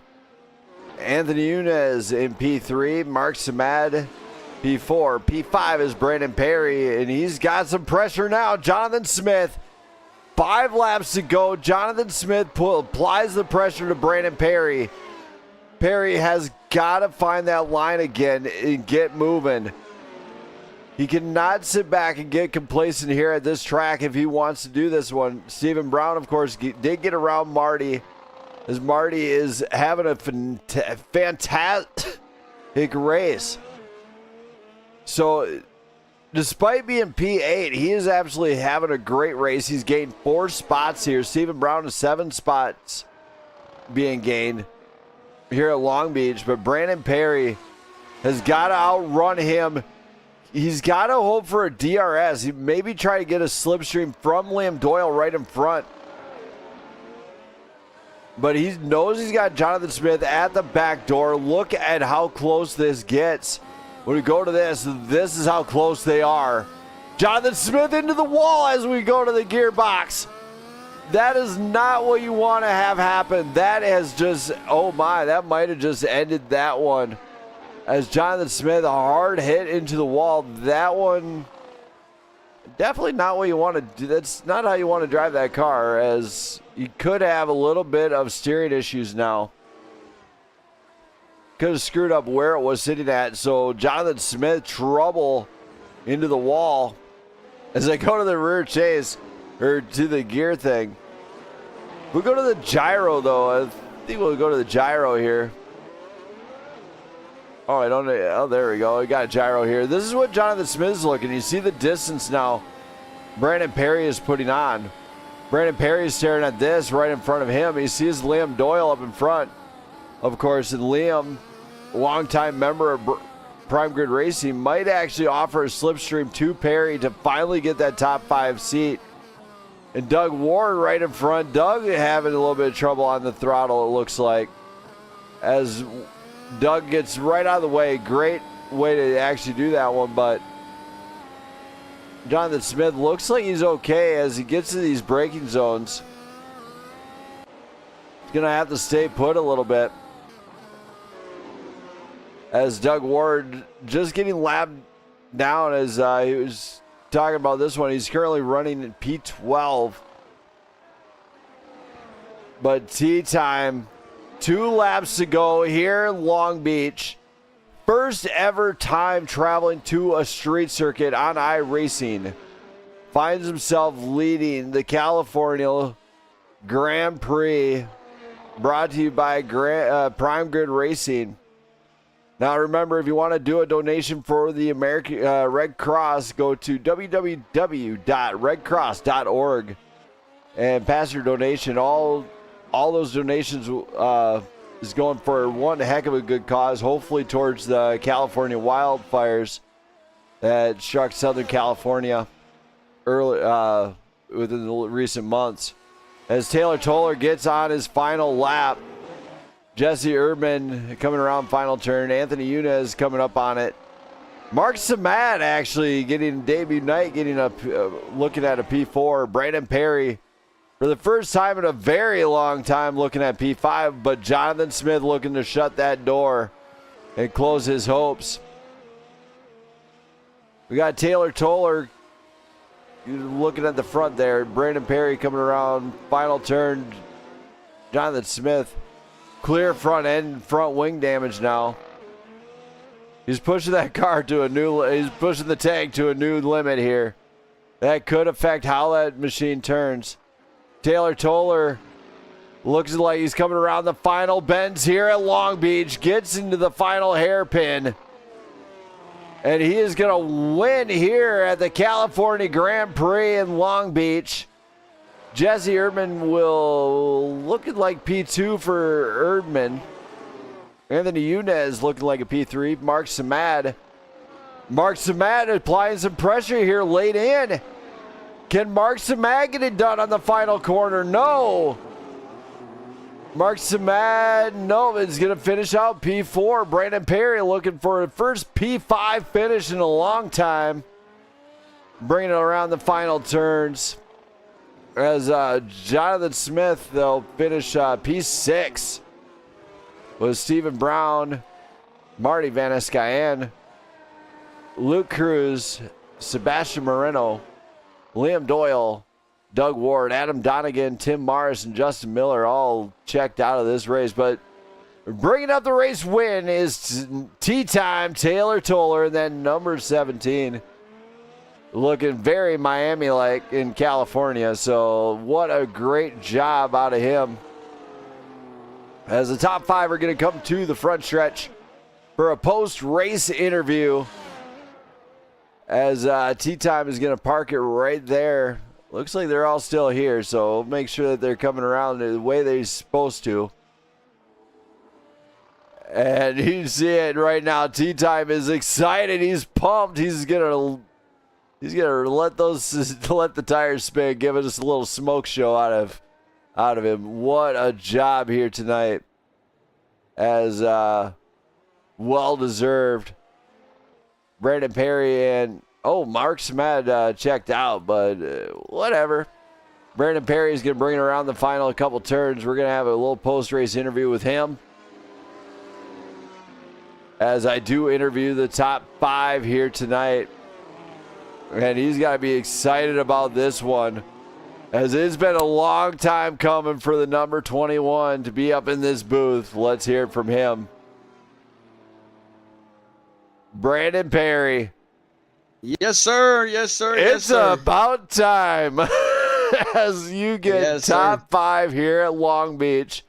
Anthony Yunez in P3. Mark Samad, P4. P5 is Brandon Perry, and he's got some pressure now. Jonathan Smith, 5 laps to go. Jonathan Smith applies the pressure to Brandon Perry. Perry has got to find that line again and get moving. He cannot sit back and get complacent here at this track if he wants to do this one. Stephen Brown, of course, did get around Marty, as Marty is having a fantastic race. So, despite being P8, he is absolutely having a great race. He's gained 4 spots here. Stephen Brown is 7 spots being gained here at Long Beach. But Brandon Perry has got to outrun him. He's got to hope for a DRS. He maybe try to get a slipstream from Liam Doyle right in front. But he knows he's got Jonathan Smith at the back door. Look at how close this gets. When we go to this is how close they are. Jonathan Smith into the wall as we go to the gearbox. That is not what you want to have happen. That has just, oh my, that might have just ended that one. As Jonathan Smith, a hard hit into the wall. That one, definitely not what you want to do. That's not how you want to drive that car, as you could have a little bit of steering issues now. Could have screwed up where it was sitting at. So Jonathan Smith, trouble into the wall as I go to the rear chase, or to the gear thing. We'll go to the gyro, though. I think we'll go to the gyro here. Oh, I don't know. Oh, there we go. We got a gyro here. This is what Jonathan Smith is looking. You see the distance now Brandon Perry is putting on. Brandon Perry is staring at this right in front of him. He sees Liam Doyle up in front, of course, and Liam, longtime member of Prime Grid Racing, might actually offer a slipstream to Perry to finally get that top 5 seat. And Doug Ward right in front. Doug having a little bit of trouble on the throttle, it looks like, as Doug gets right out of the way. Great way to actually do that one, but Jonathan Smith looks like he's okay as he gets to these braking zones. He's going to have to stay put a little bit, as Doug Ward just getting lapped down as he was talking about this one. He's currently running in P12. But tea time. 2 laps to go here in Long Beach. First ever time traveling to a street circuit on iRacing. Finds himself leading the California Grand Prix, brought to you by Prime Grid Racing. Now remember, if you want to do a donation for the American Red Cross, go to www.redcross.org and pass your donation. All those donations is going for one heck of a good cause, hopefully towards the California wildfires that struck Southern California early within the recent months. As Taylor Toller gets on his final lap, Jesse Erdman coming around final turn, Anthony Yunez coming up on it. Mark Samad actually getting debut night, getting up, looking at a P4. Brandon Perry for the first time in a very long time looking at P5, but Jonathan Smith looking to shut that door and close his hopes. We got Taylor Toller looking at the front there. Brandon Perry coming around final turn. Jonathan Smith, clear front end, front wing damage now. He's pushing that car to a new, he's pushing the tank to a new limit here. That could affect how that machine turns. Taylor Toller looks like he's coming around the final bends here at Long Beach, gets into the final hairpin. And he is going to win here at the California Grand Prix in Long Beach. Jesse Erdman will looking like P2 for Erdman. Anthony Yunez looking like a P3. Mark Samad applying some pressure here late in. Can Mark Samad get it done on the final corner? No. Mark Samad, no, is going to finish out P4. Brandon Perry looking for a first P5 finish in a long time. Bringing it around the final turns. As Jonathan Smith, they'll finish P6 with Stephen Brown, Marty Van Escayan. Luke Cruz, Sebastian Moreno, Liam Doyle, Doug Ward, Adam Donegan, Tim Morris, and Justin Miller all checked out of this race. But bringing up the race win is Tea Time, Taylor Toller, and then number 17. Looking very Miami-like in California. So what a great job out of him. As the top 5 are going to come to the front stretch for a post-race interview. As Tea Time is going to park it right there. Looks like they're all still here, so make sure that they're coming around the way they're supposed to. And you see it right now. Tea Time is excited. He's pumped. He's gonna let the tires spin, give us a little smoke show out of him. What a job here tonight, as well deserved. Brandon Perry and Mark Smed checked out, but whatever. Brandon Perry is going to bring it around the final couple turns. We're going to have a little post-race interview with him, as I do interview the top 5 here tonight. And he's got to be excited about this one, as it's been a long time coming for the number 21 to be up in this booth. Let's hear it from him. Brandon Perry. Yes, sir. Yes, sir. It's about time as you get top 5 here at Long Beach.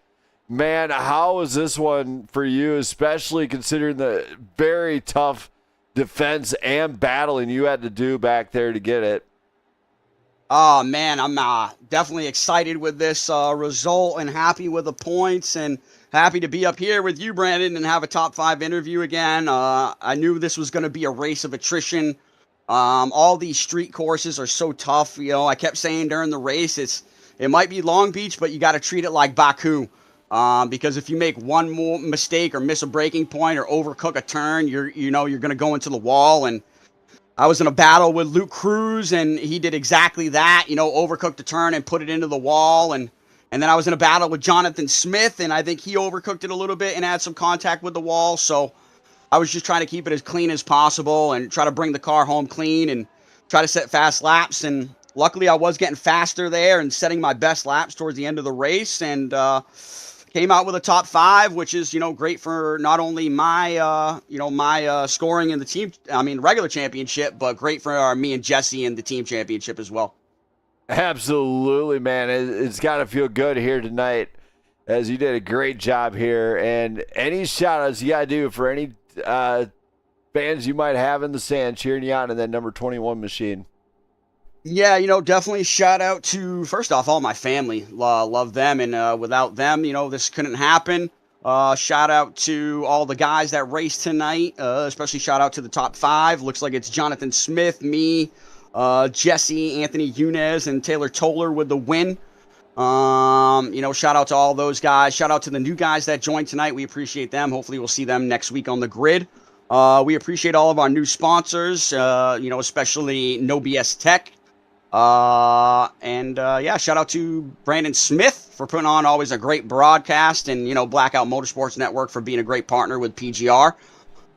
Man, how was this one for you, especially considering the very tough defense and battling you had to do back there to get it? Oh, man, I'm definitely excited with this result and happy with the points and happy to be up here with you, Brandon, and have a top 5 interview again. I knew this was going to be a race of attrition. All these street courses are so tough. You know, I kept saying during the race, it might be Long Beach, but you got to treat it like Baku. Because if you make one more mistake or miss a braking point or overcook a turn, you're going to go into the wall. And I was in a battle with Luke Cruz, and he did exactly that, overcooked the turn and put it into the wall. And then I was in a battle with Jonathan Smith, and I think he overcooked it a little bit and had some contact with the wall. So I was just trying to keep it as clean as possible and try to bring the car home clean and try to set fast laps. And luckily I was getting faster there and setting my best laps towards the end of the race, and came out with a top 5, which is, great for not only my, my scoring in the regular championship, but great for me and Jesse in the team championship as well. Absolutely, man. It's got to feel good here tonight, as you did a great job here. And any shout-outs you got to do for any fans you might have in the stand cheering you on in that number 21 machine? Yeah, definitely shout out to, first off, all my family. Love them, and without them, this couldn't happen. Shout out to all the guys that raced tonight, especially shout out to the top 5. Looks like it's Jonathan Smith, me, Jesse, Anthony Yunez, and Taylor Toller with the win. Shout out to all those guys. Shout out to the new guys that joined tonight. We appreciate them. Hopefully we'll see them next week on the grid. We appreciate all of our new sponsors, especially No BS Tech. Shout out to Brandon Smith for putting on always a great broadcast, and, Blackout Motorsports Network for being a great partner with PGR.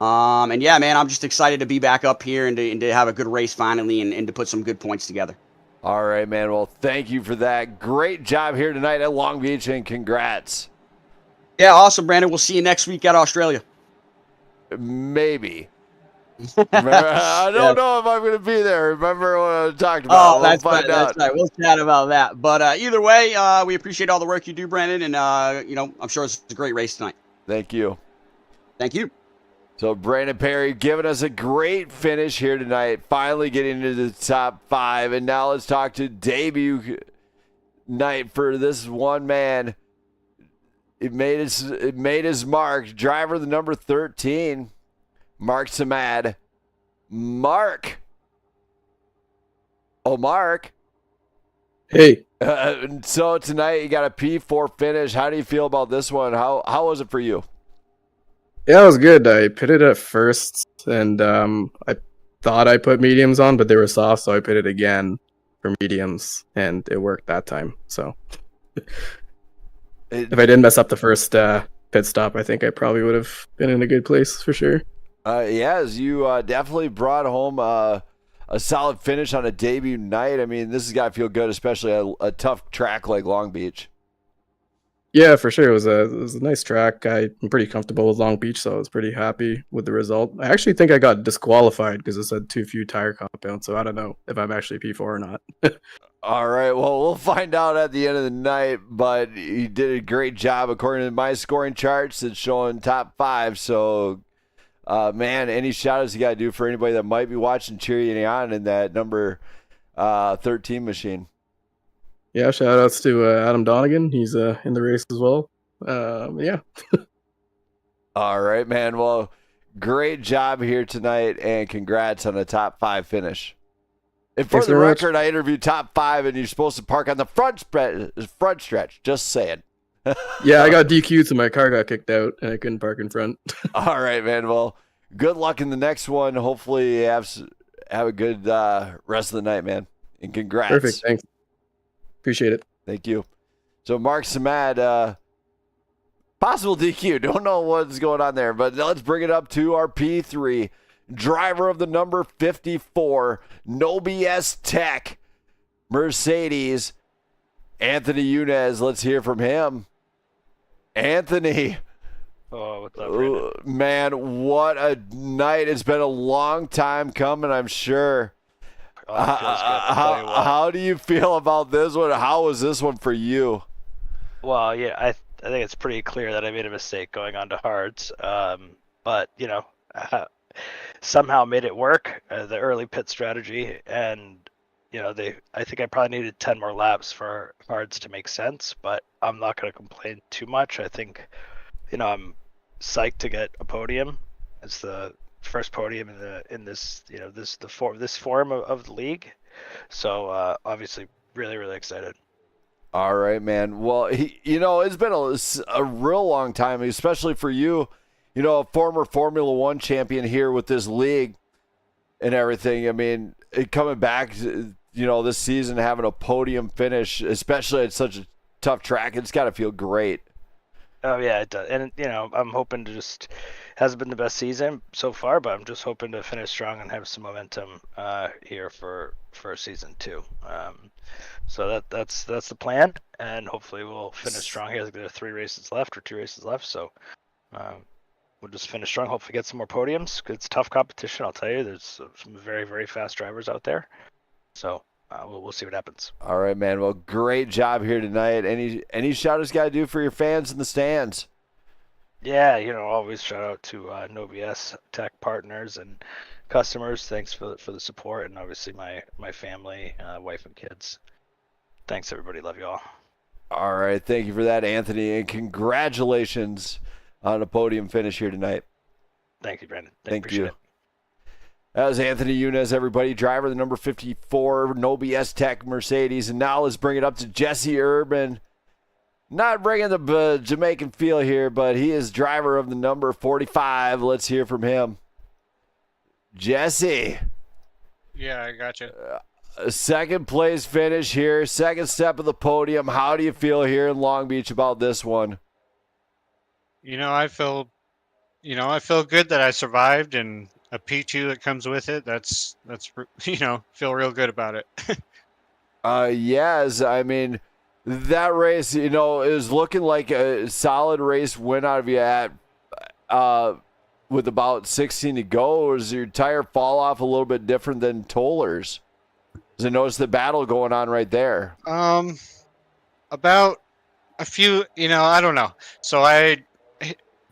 Man, I'm just excited to be back up here and to have a good race finally and to put some good points together. All right, man. Well, thank you for that. Great job here tonight at Long Beach, and congrats. Yeah, awesome, Brandon. We'll see you next week at Australia. Maybe. I don't know if I'm going to be there. Remember what I talked about? Oh, that's right. That's right. We'll chat about that. But either way, we appreciate all the work you do, Brandon. And, I'm sure it's a great race tonight. Thank you. Thank you. So Brandon Perry giving us a great finish here tonight, finally getting into the top 5. And now let's talk to debut night for this one man. It made his mark. Driver the number 13, Mark Samad. Mark. Oh, Mark. Hey. So tonight you got a P4 finish. How do you feel about this one? How was it for you? Yeah, it was good. I pitted at first, and I thought I put mediums on, but they were soft, so I pitted again for mediums, and it worked that time. So if I didn't mess up the first pit stop, I think I probably would have been in a good place for sure. Yes, you definitely brought home a solid finish on a debut night. I mean, this has got to feel good, especially a tough track like Long Beach. Yeah, for sure. It was a nice track. I'm pretty comfortable with Long Beach, so I was pretty happy with the result. I actually think I got disqualified because it said too few tire compounds, so I don't know if I'm actually P4 or not. All right, well, we'll find out at the end of the night, but you did a great job. According to my scoring charts, it's showing top 5, so man, any shout-outs you got to do for anybody that might be watching, cheering you on in that number 13 machine? Yeah, shout outs to Adam Donegan. He's in the race as well. Yeah. All right, man. Well, great job here tonight, and congrats on a top 5 finish. And for Thanks the very much. record, I interviewed top 5, and you're supposed to park on the front stretch. Just saying. Yeah, I got DQ'd, so my car got kicked out, and I couldn't park in front. All right, man. Well, good luck in the next one. Hopefully you have a good rest of the night, man. And congrats. Perfect. Thanks. Appreciate it. Thank you. So Mark Samad, possible DQ. Don't know what's going on there, but let's bring it up to our P3. Driver of the number 54, No BS Tech, Mercedes, Anthony Yunez. Let's hear from him. Anthony. Oh, what's up, Brandon? Man, what a night. It's been a long time coming, I'm sure. Oh, it feels good. I'll tell you what. How do you feel about this one? How was this one for you? Well, yeah, I think it's pretty clear that I made a mistake going on to hards. But somehow made it work. The early pit strategy, and I think I probably needed 10 more laps for hards to make sense. But I'm not going to complain too much. I think, I'm psyched to get a podium. It's the first podium in this form of the league. So obviously, really, really excited. All right, man. Well, it's been a real long time, especially for you. A former Formula One champion here with this league and everything. I mean, coming back, this season, having a podium finish, especially at such a tough track, it's got to feel great. Oh yeah, it does. And I'm hoping to hasn't been the best season so far, but I'm just hoping to finish strong and have some momentum here for season 2. So that's the plan, and hopefully we'll finish strong here. I think there are 3 races left or 2 races left, so we'll just finish strong. Hopefully get some more podiums. It's tough competition, I'll tell you. There's some very, very fast drivers out there, so we'll see what happens. All right, man. Well, great job here tonight. Any shout-outs got to do for your fans in the stands? Yeah, always shout out to No BS Tech partners and customers. Thanks for the support, and obviously my family, wife and kids. Thanks, everybody. Love you all. All right. Thank you for that, Anthony, and congratulations on a podium finish here tonight. Thank you, Brandon. Thank you. That was Anthony Yunez, everybody, driver the number 54, No BS Tech Mercedes. And now let's bring it up to Jesse Urban. Not bringing the Jamaican feel here, but he is driver of the number 45. Let's hear from him. Jesse. Yeah, I got you. Second place finish here, second step of the podium. How do you feel here in Long Beach about this one? I feel good that I survived, and a P2 that comes with it. That's feel real good about it. Yes, I mean, that race, is looking like a solid race win out of you at with about 16 to go. Or does your tire fall off a little bit different than Toller's? Because I noticed the battle going on right there. About a few, I don't know. So I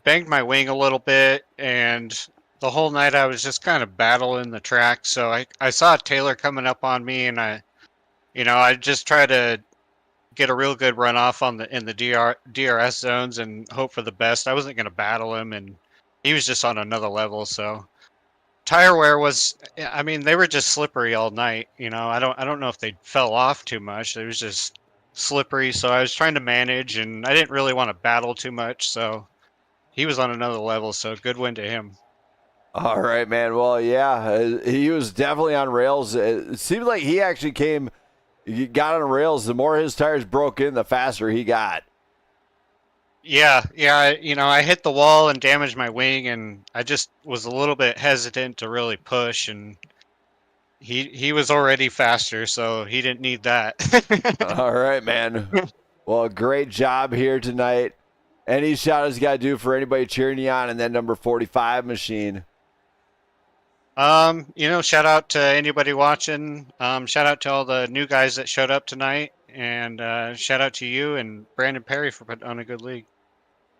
banged my wing a little bit, and the whole night I was just kind of battling the track. So I saw Taylor coming up on me, and I just tried to get a real good runoff in the DRS zones and hope for the best. I wasn't going to battle him, and he was just on another level. So tire wear they were just slippery all night. I don't know if they fell off too much. It was just slippery. So I was trying to manage, and I didn't really want to battle too much. So he was on another level. So good win to him. All right, man. Well, yeah, he was definitely on rails. It seemed like he actually got on rails. The more his tires broke in, the faster he got. Yeah, I hit the wall and damaged my wing, and I just was a little bit hesitant to really push, and he was already faster, so he didn't need that. All right, man. Well, great job here tonight. Any shout outs you got to do for anybody cheering you on in that number 45 machine? Shout out to anybody watching. Shout out to all the new guys that showed up tonight, and shout out to you and Brandon Perry for putting on a good league.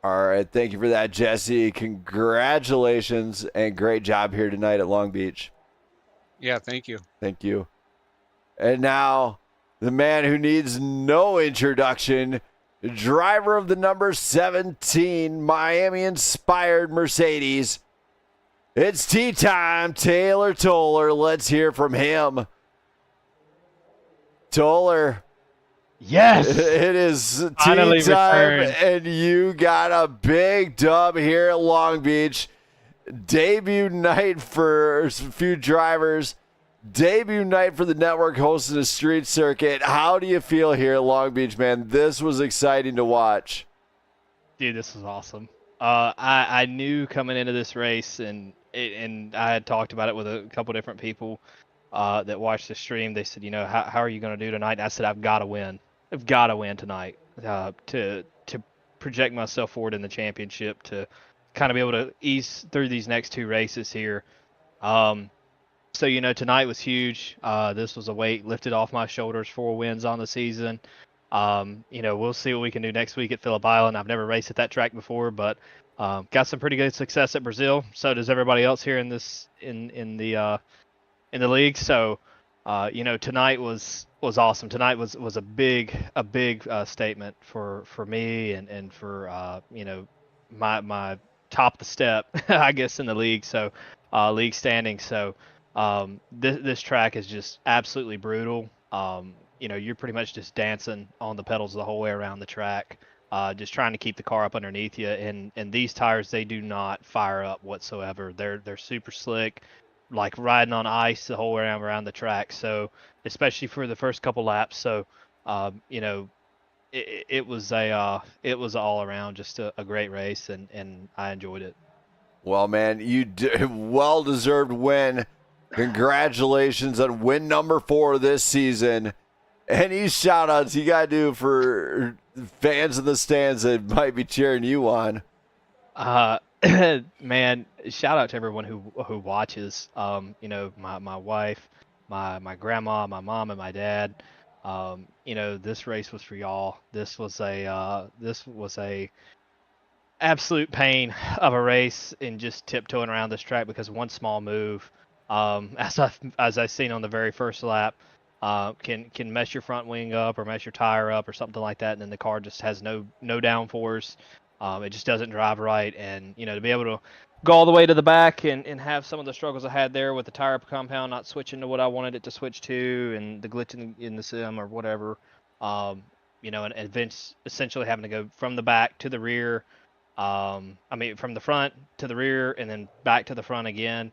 All right. Thank you for that, Jesse. Congratulations and great job here tonight at Long Beach. Yeah, thank you. Thank you. And now, the man who needs no introduction, driver of the number 17 Miami-inspired Mercedes. It's tea time, Taylor Toller. Let's hear from him. Toller. Yes. It is tea Finally time, returned. and you got a big dub here at Long Beach. Debut night for a few drivers. Debut night for the network hosting a street circuit. How do you feel here at Long Beach, man? This was exciting to watch. Dude, this was awesome. I knew coming into this race, and I had talked about it with a couple different people that watched the stream. They said, how are you going to do tonight? And I said, I've got to win. I've got to win tonight to project myself forward in the championship, to kind of be able to ease through these next two races here. So, tonight was huge. This was a weight lifted off my shoulders, 4 wins on the season. We'll see what we can do next week at Phillip Island. I've never raced at that track before, but got some pretty good success at Brazil. So does everybody else here in the league. So, tonight was awesome. Tonight was a big statement for me and for my top of the step, I guess, in the league. So, league standing. So, this track is just absolutely brutal. You're pretty much just dancing on the pedals the whole way around the track, just trying to keep the car up underneath you. And these tires, they do not fire up whatsoever. They're super slick, like riding on ice the whole way around the track. So, especially for the first couple laps. So, it was all around just a great race, and I enjoyed it. Well, man, well-deserved win. Congratulations on win number 4 this season. Any shout-outs you got to do for fans in the stands that might be cheering you on? Man, shout out to everyone who watches. My wife, my grandma, my mom, and my dad. This race was for y'all. This was a absolute pain of a race, and just tiptoeing around this track because one small move, as I seen on the very first lap, can mess your front wing up or mess your tire up or something like that, and then the car just has no downforce. It just doesn't drive right, and to be able to go all the way to the back and have some of the struggles I had there with the tire compound not switching to what I wanted it to switch to, and the glitch in the sim or whatever, and Vince essentially having to go from the back to the rear. From the front to the rear and then back to the front again.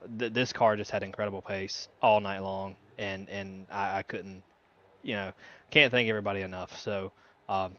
This car just had incredible pace all night long, and I couldn't, can't thank everybody enough. So,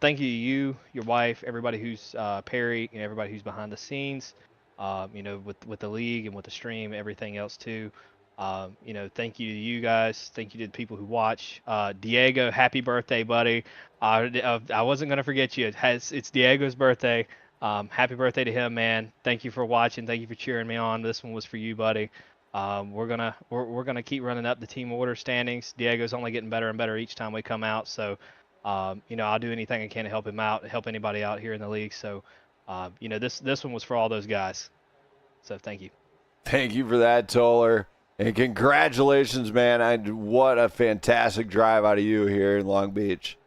thank you, your wife, everybody who's Perry, and everybody who's behind the scenes, with the league and with the stream, everything else too. Thank you to you guys. Thank you to the people who watch. Diego, happy birthday, buddy. I wasn't gonna forget you. It's Diego's birthday. Happy birthday to him, man. Thank you for watching. Thank you for cheering me on. This one was for you, buddy. We're gonna keep running up the team order standings. Diego's only getting better and better each time we come out. So, I'll do anything I can to help him out, help anybody out here in the league. So, this one was for all those guys. So thank you. Thank you for that, Toller. And congratulations, man. What a fantastic drive out of you here in Long Beach.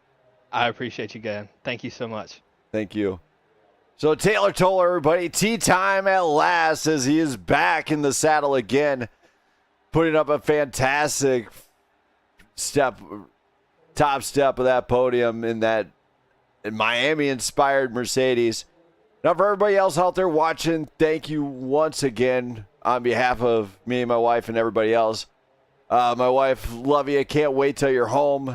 I appreciate you, guys. Thank you so much. Thank you. So Taylor Toller, everybody, tea time at last as he is back in the saddle again, putting up a fantastic top step of that podium in that Miami-inspired Mercedes. Now, for everybody else out there watching, thank you once again on behalf of me and my wife and everybody else. My wife, love you. Can't wait till you're home.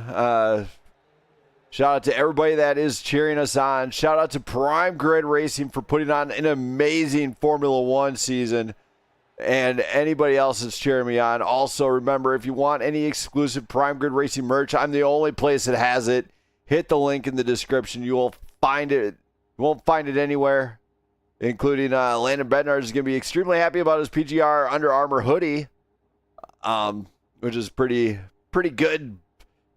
Shout out to everybody that is cheering us on. Shout out to Prime Grid Racing for putting on an amazing Formula One season. And anybody else that's cheering me on. Also, remember, if you want any exclusive Prime Grid Racing merch, I'm the only place that has it. Hit the link in the description. You will find it. You won't find it anywhere, including Landon Bednar is going to be extremely happy about his PGR Under Armour hoodie, which is pretty good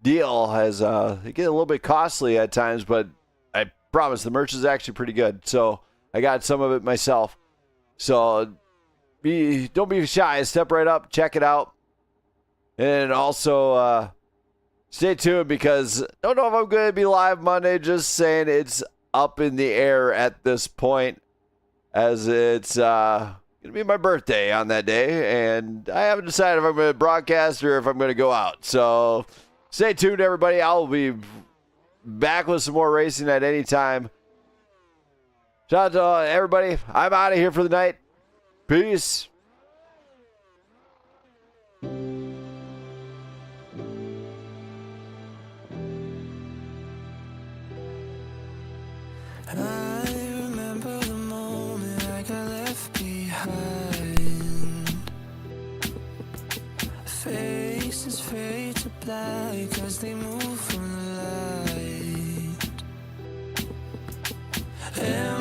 deal. As it get a little bit costly at times, but I promise the merch is actually pretty good. So I got some of it myself. So don't be shy. Step right up, check it out, and also stay tuned because I don't know if I'm going to be live Monday. Just saying it's up in the air at this point, as it's going to be my birthday on that day, and I haven't decided if I'm going to broadcast or if I'm going to go out. So stay tuned, everybody. I'll be back with some more racing at any time. Shout out to everybody. I'm out of here for the night. Peace. I remember the moment I got left behind. Faces fade to black as they move from the light.